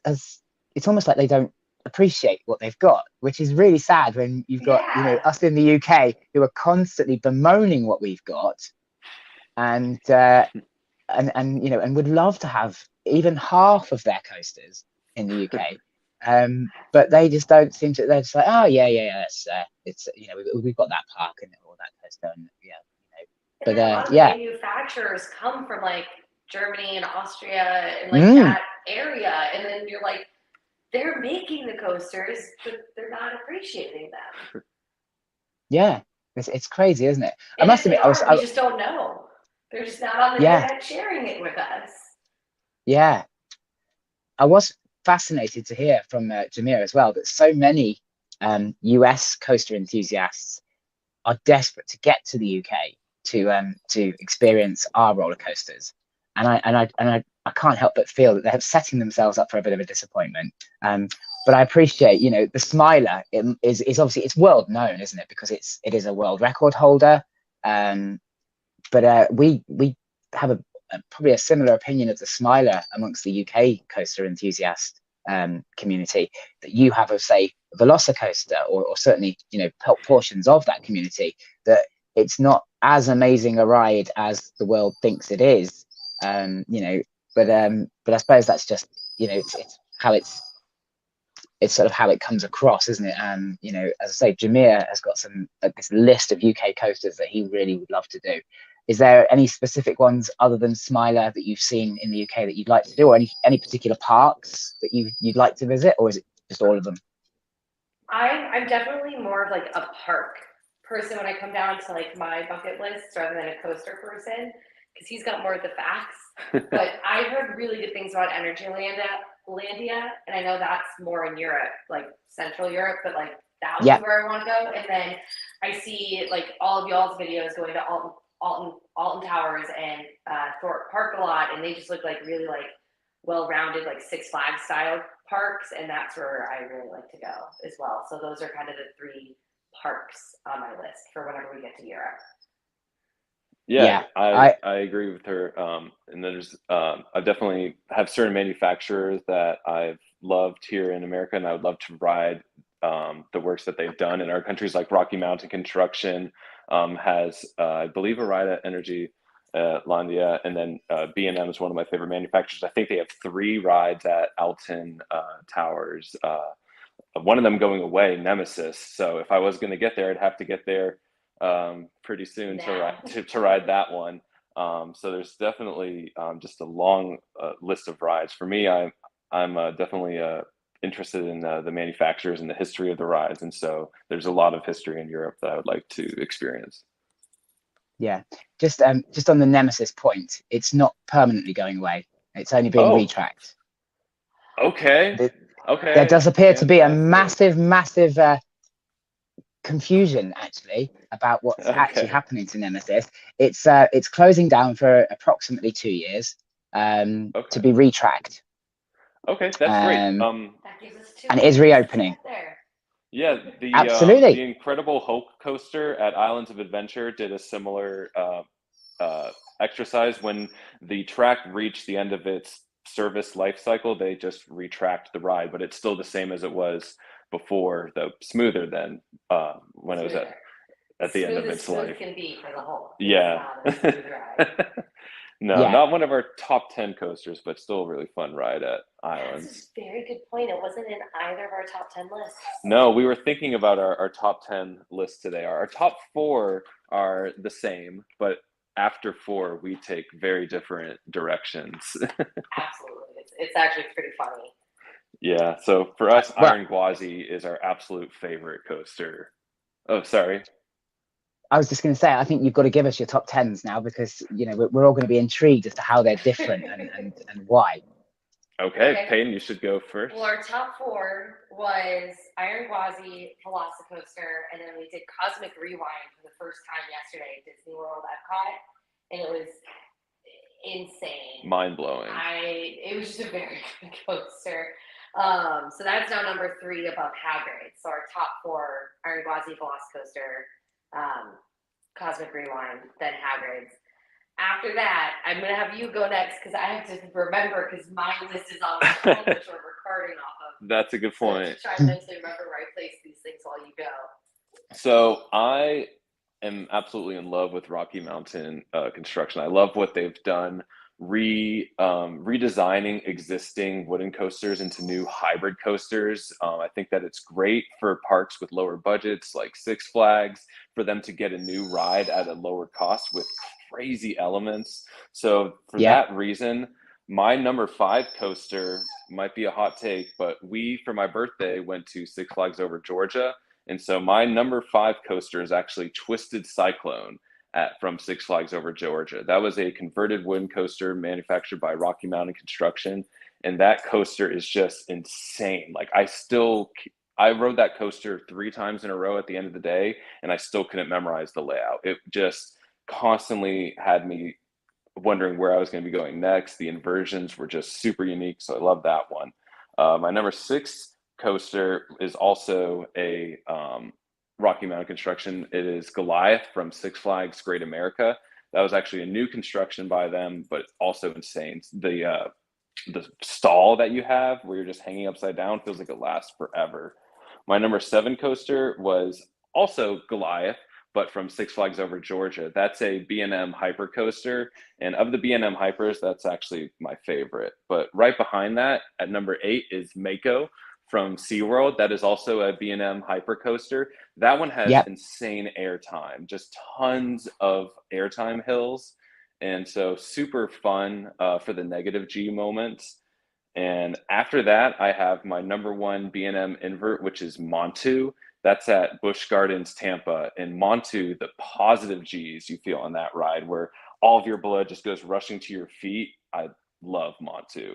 it's almost like they don't appreciate what they've got, which is really sad when you've got us in the UK who are constantly bemoaning what we've got, and would love to have even half of their coasters in the UK, but they just don't seem to. They're just like, oh yeah, it's we've got that park and all that coaster, and but a lot of manufacturers come from like Germany and Austria and like that area, and then you're like, they're making the coasters, but they're not appreciating them. Yeah, it's crazy, isn't it? And I must admit, we just don't know. They're just not on the internet sharing it with us. Yeah, I was fascinated to hear from Jameer as well that so many US coaster enthusiasts are desperate to get to the UK to experience our roller coasters, and I can't help but feel that they're setting themselves up for a bit of a disappointment. But I appreciate, the Smiler is obviously it's world known, isn't it? Because it is a world record holder. But we have probably a similar opinion of the Smiler amongst the UK coaster enthusiast community that you have of, say, Velocicoaster or certainly portions of that community, that it's not as amazing a ride as the world thinks it is. But I suppose that's just it's how it's sort of how it comes across, isn't it? As I say, Jameer has got this list of UK coasters that he really would love to do, Is there any specific ones other than Smiler that you've seen in the UK that you'd like to do, or any particular parks that you'd like to visit, or is it just all of them? I'm definitely more of like a park person when I come down to like my bucket list rather than a coaster person, because he's got more of the facts. But I heard really good things about Landia, and I know that's more in Europe, like Central Europe, but like that was where I want to go. And then I see like all of y'all's videos going to Alton Towers and Thorpe Park a lot, and they just look like really like well-rounded, like Six Flags style parks, and that's where I really like to go as well. So those are kind of the 3 parks on my list for whenever we get to Europe. Yeah, I agree with her. And there's I definitely have certain manufacturers that I've loved here in America, and I would love to ride the works that they've done in our countries. Like Rocky Mountain Construction has, I believe, a ride at Energy Landia, and then B&M is one of my favorite manufacturers. I think they have 3 rides at Alton Towers. One of them going away, Nemesis. So if I was going to get there, I'd have to get there pretty soon to ride that one. So there's definitely just a long list of rides. For me, I'm definitely interested in the manufacturers and the history of the rides, and so there's a lot of history in Europe that I would like to experience. Yeah, just on the Nemesis point, it's not permanently going away. It's only being retracked. Okay. Okay. There does appear to be a massive confusion actually about what's actually happening to Nemesis. It's closing down for approximately 2 years to be retracked. Okay, that's great. That gives us 2 and it is reopening. Yeah, absolutely. The Incredible Hulk coaster at Islands of Adventure did a similar exercise. When the track reached the end of its service life cycle, they just retracked the ride, but it's still the same as it was before, though smoother than when it was at the end of its life. Can be for the Hulk. Yeah. No, not one of our top 10 coasters, but still a really fun ride at Islands. That's a very good point. It wasn't in either of our top 10 lists. No, we were thinking about our top 10 list today. Our top 4 are the same, but after 4, we take very different directions. Absolutely. It's actually pretty funny. Yeah, so for us, Iron Gwazi is our absolute favorite coaster. Oh, sorry. I was just going to say, I think you've got to give us your top 10s now, because we're all going to be intrigued as to how they're different and why. Okay, Peyton, you should go first. Well, our top 4 was Iron Gwazi, Velocicoaster, and then we did Cosmic Rewind for the first time yesterday at Disney World Epcot, and it was insane. Mind-blowing. It was just a very good coaster. So that's now number 3 above Hagrid. So our top 4, Iron Gwazi, Velocicoaster, Cosmic Rewind, then Hagrid's. After that, I'm going to have you go next, because I have to remember, because my list is on my phone, which we're recording off of. That's a good point. So try to mentally remember where I place these things while you go. So I am absolutely in love with Rocky Mountain Construction. I love what they've done, redesigning existing wooden coasters into new hybrid coasters. I think that it's great for parks with lower budgets like Six Flags, for them to get a new ride at a lower cost with crazy elements. So for that reason, my number 5 coaster might be a hot take, but we, for my birthday, went to Six Flags Over Georgia. And so my number 5 coaster is actually Twisted Cyclone from Six Flags Over Georgia. That was a converted wooden coaster manufactured by Rocky Mountain Construction. And that coaster is just insane. Like I rode that coaster 3 times in a row at the end of the day, and I still couldn't memorize the layout. It just constantly had me wondering where I was going to be going next. The inversions were just super unique, so I love that one. My number 6 coaster is also a Rocky Mountain Construction. It is Goliath from Six Flags Great America. That was actually a new construction by them, but also insane. The stall that you have where you're just hanging upside down feels like it lasts forever. My number 7 coaster was also Goliath, but from Six Flags Over Georgia. That's a B&M Hyper coaster. And of the B&M Hypers, that's actually my favorite. But right behind that, at number 8, is Mako from SeaWorld that is also a B&M Hypercoaster. That one has Yep. insane airtime, just tons of airtime hills. And so super fun for the negative G moments. And after that, I have my number one B&M invert, which is Montu. That's at Busch Gardens, Tampa. And Montu, the positive G's you feel on that ride, where all of your blood just goes rushing to your feet. I love Montu.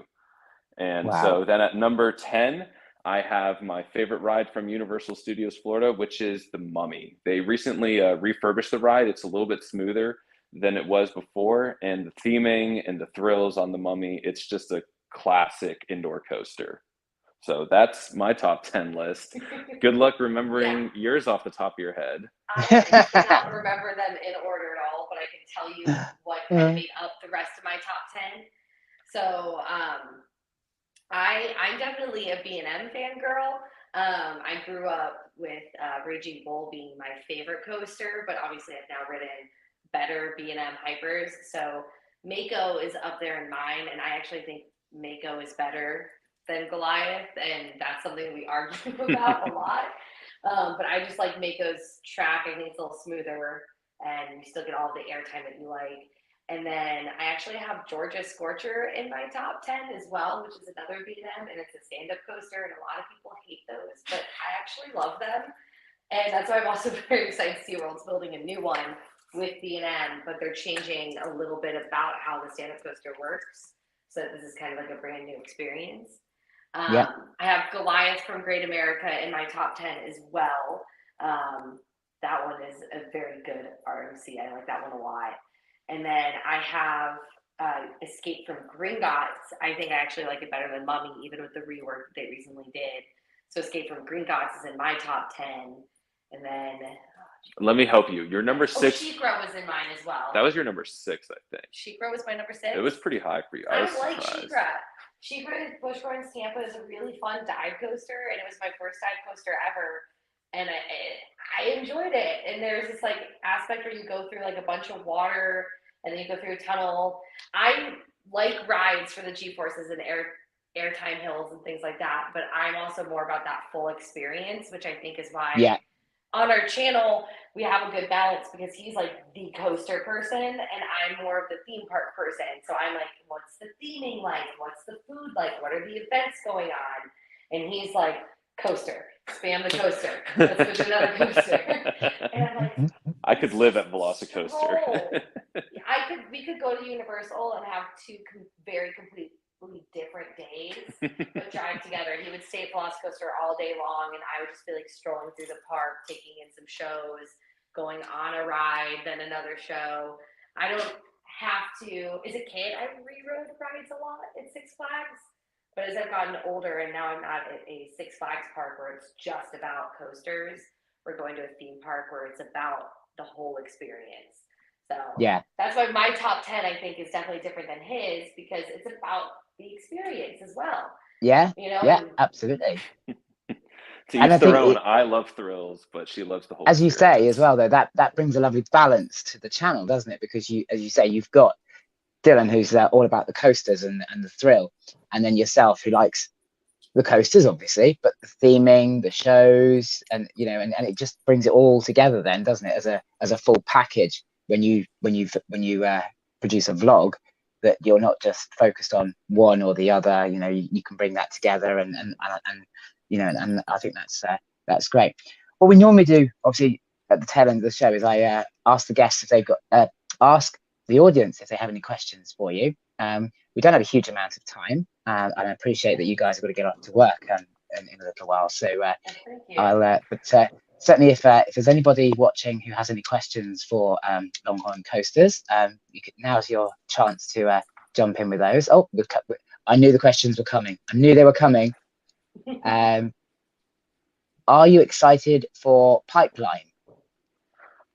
And Wow. so then at number 10, I have my favorite ride from Universal Studios Florida, which is the Mummy. They recently refurbished the ride. It's a little bit smoother than it was before. And the theming and the thrills on the Mummy, it's just a classic indoor coaster. So that's my top 10 list. Good luck remembering yours off the top of your head. I cannot remember them in order at all, but I can tell you what kind of made up the rest of my top 10. So I'm definitely a B&M fangirl. I grew up with Raging Bull being my favorite coaster, but obviously I've now ridden better B&M hypers. So Mako is up there in mine, and I actually think Mako is better than Goliath, and that's something we argue about a lot. But I just like Mako's track. I think it's a little smoother, and you still get all the airtime that you like. And then I actually have Georgia Scorcher in my top 10 as well, which is another B&M, and it's a stand-up coaster, and a lot of people hate those, but I actually love them. And that's why I'm also very excited SeaWorld's building a new one with B&M, but they're changing a little bit about how the stand-up coaster works. So this is kind of like a brand new experience. I have Goliath from Great America in my top 10 as well. That one is a very good RMC. I like that one a lot. And then I have Escape from Gringotts. I think I actually like it better than Mummy, even with the rework that they recently did. So Escape from Gringotts is in my top 10. And then let me help you. Your number 6. Sheikra was in mine as well. That was your number 6, I think. Sheikra was my number 6. It was pretty high for you. I like Sheikra. Sheikra at Busch Gardens Tampa is a really fun dive coaster, and it was my first dive coaster ever. And I enjoyed it. And there's this like aspect where you go through like a bunch of water, and then you go through a tunnel. I like rides for the G-forces and airtime hills and things like that, but I'm also more about that full experience, which I think is why on our channel we have a good balance, because he's like the coaster person and I'm more of the theme park person. So I'm like, what's the theming like? What's the food like? What are the events going on? And he's like, coaster, spam the coaster. Let's go to another coaster. And I'm like, I could live at Velocicoaster. We could go to Universal and have two very completely different days, but drive together. He would stay at Velocicoaster all day long, and I would just be like strolling through the park, taking in some shows, going on a ride, then another show. I don't have to. As a kid, I rerode rides a lot at Six Flags, but as I've gotten older and now I'm not at a Six Flags park where it's just about coasters, we're going to a theme park where it's about the whole experience. So that's why my top 10, I think, is definitely different than his, because it's about the experience as well. Yeah, you know? Yeah, absolutely. To each their own. I love thrills, but she loves the whole as experience. You say as well, though, that brings a lovely balance to the channel, doesn't it? Because you, as you say, you've got Dylan, who's all about the coasters and the thrill, and then yourself, who likes the coasters, obviously, but the theming, the shows, and and it just brings it all together, then, doesn't it, as a full package when you produce a vlog, that you're not just focused on one or the other. You can bring that together, and I think that's great. What we normally do, obviously, at the tail end of the show is I ask the guests if they've got ask the audience if they have any questions for you. We don't have a huge amount of time, and I appreciate that you guys are going to get off to work in a little while. So certainly, if there's anybody watching who has any questions for Longhorn coasters, now's your chance to jump in with those. Oh, I knew the questions were coming. I knew they were coming. Are you excited for Pipeline?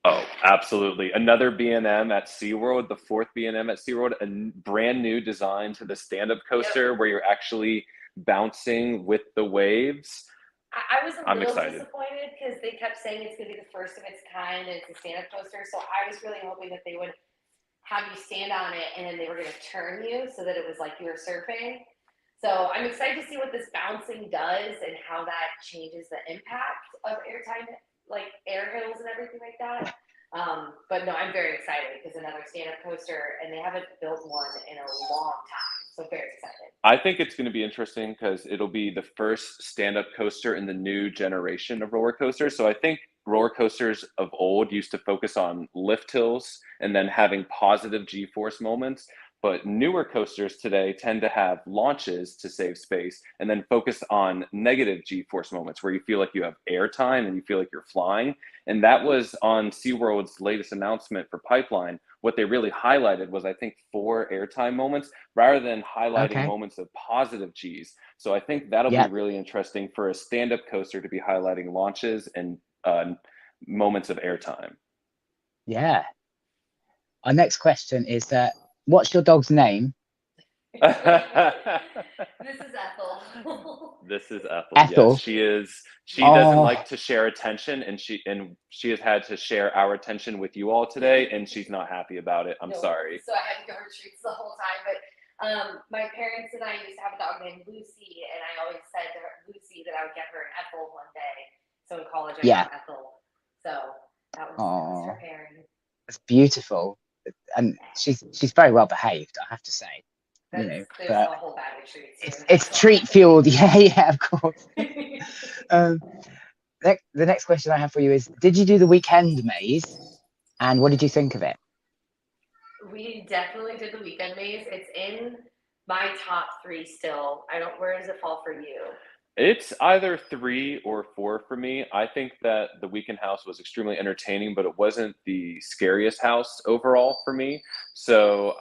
Oh, absolutely. Another B&M at SeaWorld, the 4th B&M at SeaWorld, a brand new design to the stand-up coaster where you're actually bouncing with the waves. I was a little disappointed because they kept saying it's going to be the first of its kind and it's a stand-up coaster. So I was really hoping that they would have you stand on it and then they were going to turn you so that it was like you were surfing. So I'm excited to see what this bouncing does and how that changes the impact of airtime, like air hills and everything like that. But no, I'm very excited because another stand-up coaster, and they haven't built one in a long time. So very excited. I think it's going to be interesting because it'll be the first stand-up coaster in the new generation of roller coasters. So I think roller coasters of old used to focus on lift hills and then having positive G-force moments. But newer coasters today tend to have launches to save space and then focus on negative G-force moments where you feel like you have airtime and you feel like you're flying. And that was on SeaWorld's latest announcement for Pipeline. What they really highlighted was, I think, 4 airtime moments rather than highlighting Okay. moments of positive G's. So I think that'll Yeah. be really interesting for a stand-up coaster to be highlighting launches and moments of airtime. Yeah. Our next question is, what's your dog's name? This is Ethel. This is Ethel. Ethel. Yes, she is. She Oh. doesn't like to share attention, and she has had to share our attention with you all today, and she's not happy about it. I'm sorry. So I had to go for treats the whole time. But my parents and I used to have a dog named Lucy, and I always said to Lucy that I would get her an Ethel one day. So in college, I got Ethel. So that was her pairing. It's beautiful, and she's very well behaved, I have to say. There's but a whole bag of treats. It's treat fueled. Yeah, of course. The next question I have for you is: did you do the weekend maze, and what did you think of it? We definitely did the weekend maze. It's in my top 3 still. Where does it fall for you? It's either 3 or 4 for me. I think that the weekend house was extremely entertaining, but it wasn't the scariest house overall for me. So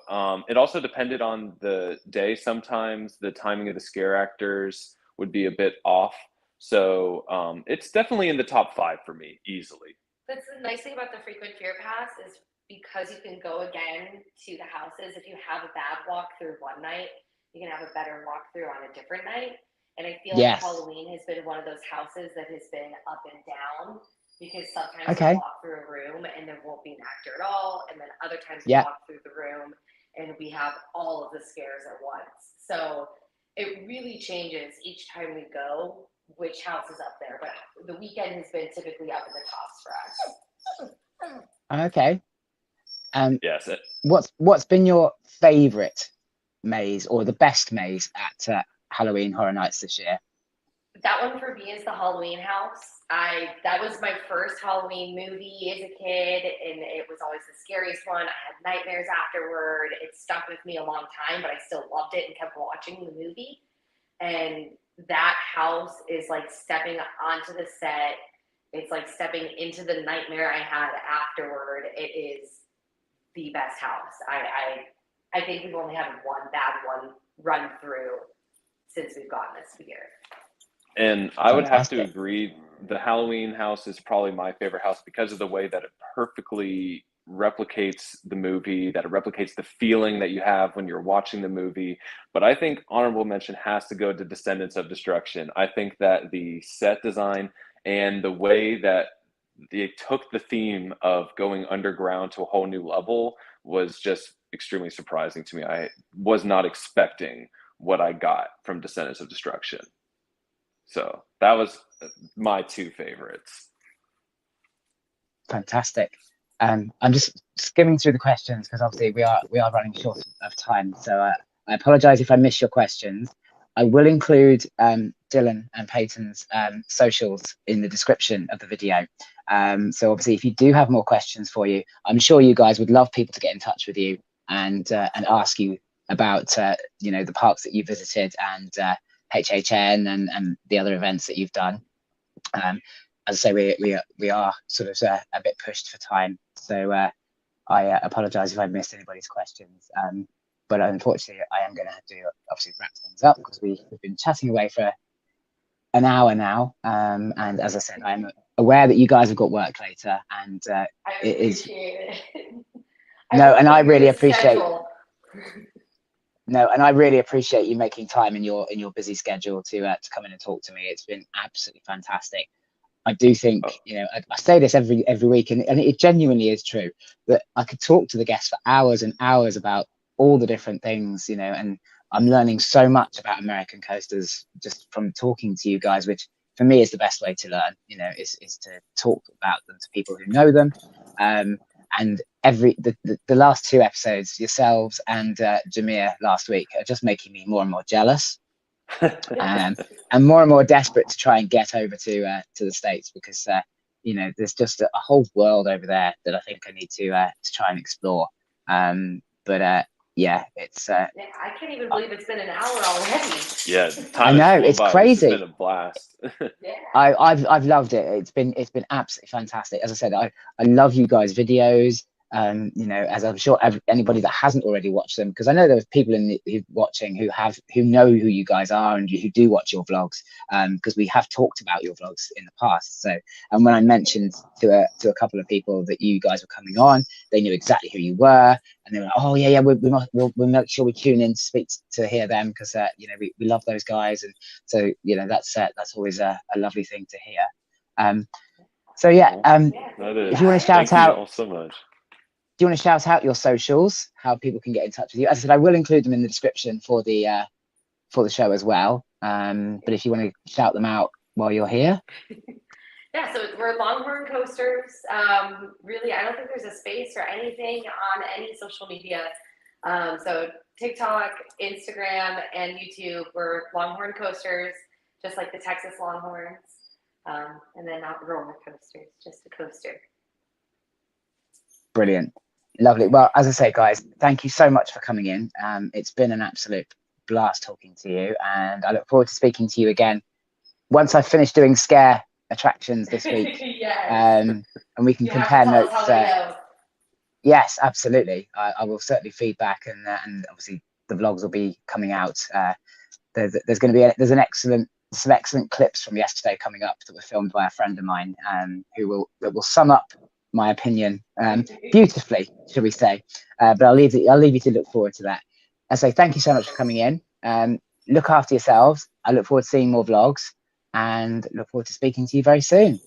it also depended on the day. Sometimes the timing of the scare actors would be a bit off. So it's definitely in the top 5 for me, easily. That's the nice thing about the frequent fear pass is because you can go again to the houses. If you have a bad walkthrough one night, you can have a better walkthrough on a different night. And I feel like Halloween has been one of those houses that has been up and down because sometimes you walk through a room and there won't be an actor at all. And then other times you walk through the room and we have all of the scares at once. So it really changes each time we go which house is up there. But the weekend has been typically up in the tops for us. Okay. Yes. What's been your favorite maze or the best maze at Halloween Horror Nights this year? That one for me is the Halloween house. That was my first Halloween movie as a kid, and it was always the scariest one. I had nightmares afterward. It stuck with me a long time, but I still loved it and kept watching the movie. And that house is like stepping onto the set. It's like stepping into the nightmare I had afterward. It is the best house. I think we've only had one bad one run through since we've gotten this year. And I would have to agree, the Halloween house is probably my favorite house because of the way that it perfectly replicates the movie, that it replicates the feeling that you have when you're watching the movie. But I think honorable mention has to go to Descendants of Destruction. I think that the set design and the way that they took the theme of going underground to a whole new level was just extremely surprising to me. I was not expecting what I got from Descendants of Destruction. So that was my 2 favorites. Fantastic. I'm just skimming through the questions because obviously we are running short of time. So I apologize if I miss your questions. I will include Dylan and Peyton's socials in the description of the video. So obviously, if you do have more questions for you, I'm sure you guys would love people to get in touch with you and ask you about the parks that you visited and HHN and the other events that you've done. As I say, we are sort of a bit pushed for time, so I apologize if I missed anybody's questions. But unfortunately, I am going to have to obviously wrap things up because we've been chatting away for an hour now. And as I said, I'm aware that you guys have got work later, and it is. No, and I really appreciate. No, and I really appreciate you making time in your busy schedule to come in and talk to me. It's been absolutely fantastic. I do think, I say this every week, and it genuinely is true that I could talk to the guests for hours and hours about all the different things, and I'm learning so much about American coasters just from talking to you guys, which for me is the best way to learn, you know, is to talk about them to people who know them. And the last two episodes, yourselves and Jameer last week, are just making me more and more jealous. And more and more desperate to try and get over to the States, because you know, there's just a whole world over there that I think I need to try and explore. But yeah, it's Yeah, I can't even believe it's been an hour already. Yeah, I know, it's crazy. It's been a blast. Yeah. I've loved it. It's been absolutely fantastic. As I said, I love you guys' videos. You know, as I'm sure anybody that hasn't already watched them, because I know there's people watching who know who you guys are and who do watch your vlogs, because we have talked about your vlogs in the past. So, and when I mentioned to a couple of people that you guys were coming on, they knew exactly who you were, and they were like, oh yeah, we'll make sure we tune in to speak to hear them, because you know, we love those guys. And so, you know, that's always a lovely thing to hear. So yeah, if you want to shout out, you all so much. do you want to shout out your socials, how people can get in touch with you? As I said, I will include them in the description for the show as well. But if you want to shout them out while you're here. Yeah, so we're Longhorn Coasters. Really, I don't think there's a space or anything on any social media. So TikTok, Instagram, and YouTube, we're Longhorn Coasters, just like the Texas Longhorns. And then not roller coasters, just a coaster. Brilliant. Lovely. Well, as I say, guys, thank you so much for coming in. It's been an absolute blast talking to you, and I look forward to speaking to you again once I've finished doing scare attractions this week. Yes. And we can compare notes. Yes, absolutely. I will certainly feedback, and obviously the vlogs will be coming out. There's going to be some excellent clips from yesterday coming up that were filmed by a friend of mine, that will sum up my opinion beautifully, shall we say. But I'll leave you to look forward to that. I say thank you so much for coming in. Look after yourselves. I look forward to seeing more vlogs, and look forward to speaking to you very soon.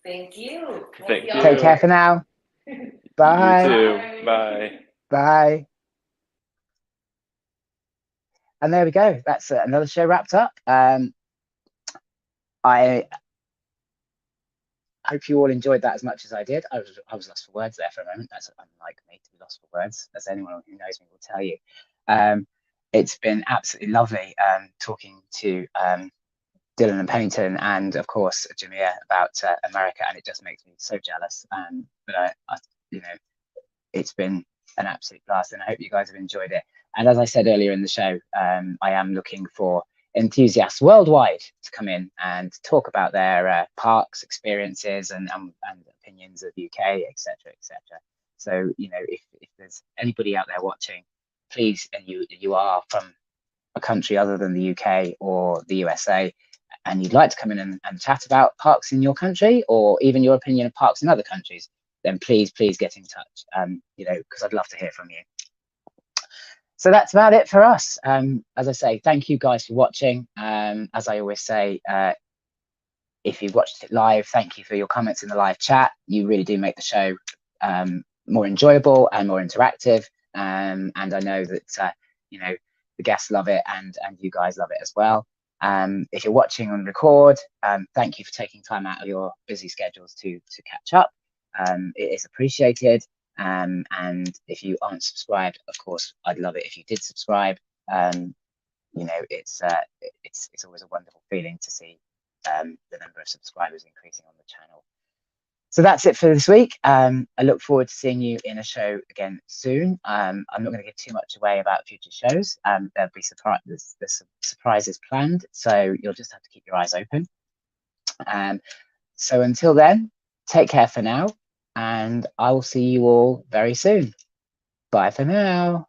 Thank you. Thank you. Take care for now. Bye. You too. Bye. Bye. And there we go. That's another show wrapped up. I hope you all enjoyed that as much as I did. I was lost for words there for a moment. That's unlike me to be lost for words, as anyone who knows me will tell you. It's been absolutely lovely talking to Dylan and Peyton, and of course Jameer, about America, and it just makes me so jealous. But I you know, it's been an absolute blast, and I hope you guys have enjoyed it. And as I said earlier in the show, I am looking for enthusiasts worldwide to come in and talk about their parks experiences and opinions of UK, etc., etc. So, you know, if there's anybody out there watching, please, and you are from a country other than the UK or the USA, and you'd like to come in and chat about parks in your country, or even your opinion of parks in other countries, then please get in touch. You know, because I'd love to hear from you. So that's about it for us. As I say, thank you guys for watching. As I always say, if you've watched it live, thank you for your comments in the live chat. You really do make the show more enjoyable and more interactive. And I know that you know, the guests love it, and you guys love it as well. If you're watching on record, thank you for taking time out of your busy schedules to catch up. It is appreciated. And if you aren't subscribed, of course, I'd love it if you did subscribe. You know, it's always a wonderful feeling to see the number of subscribers increasing on the channel. So that's it for this week. I look forward to seeing you in a show again soon. I'm not going to give too much away about future shows. There'll be there's some surprises planned, so you'll just have to keep your eyes open. So until then, take care for now, and I will see you all very soon. Bye for now.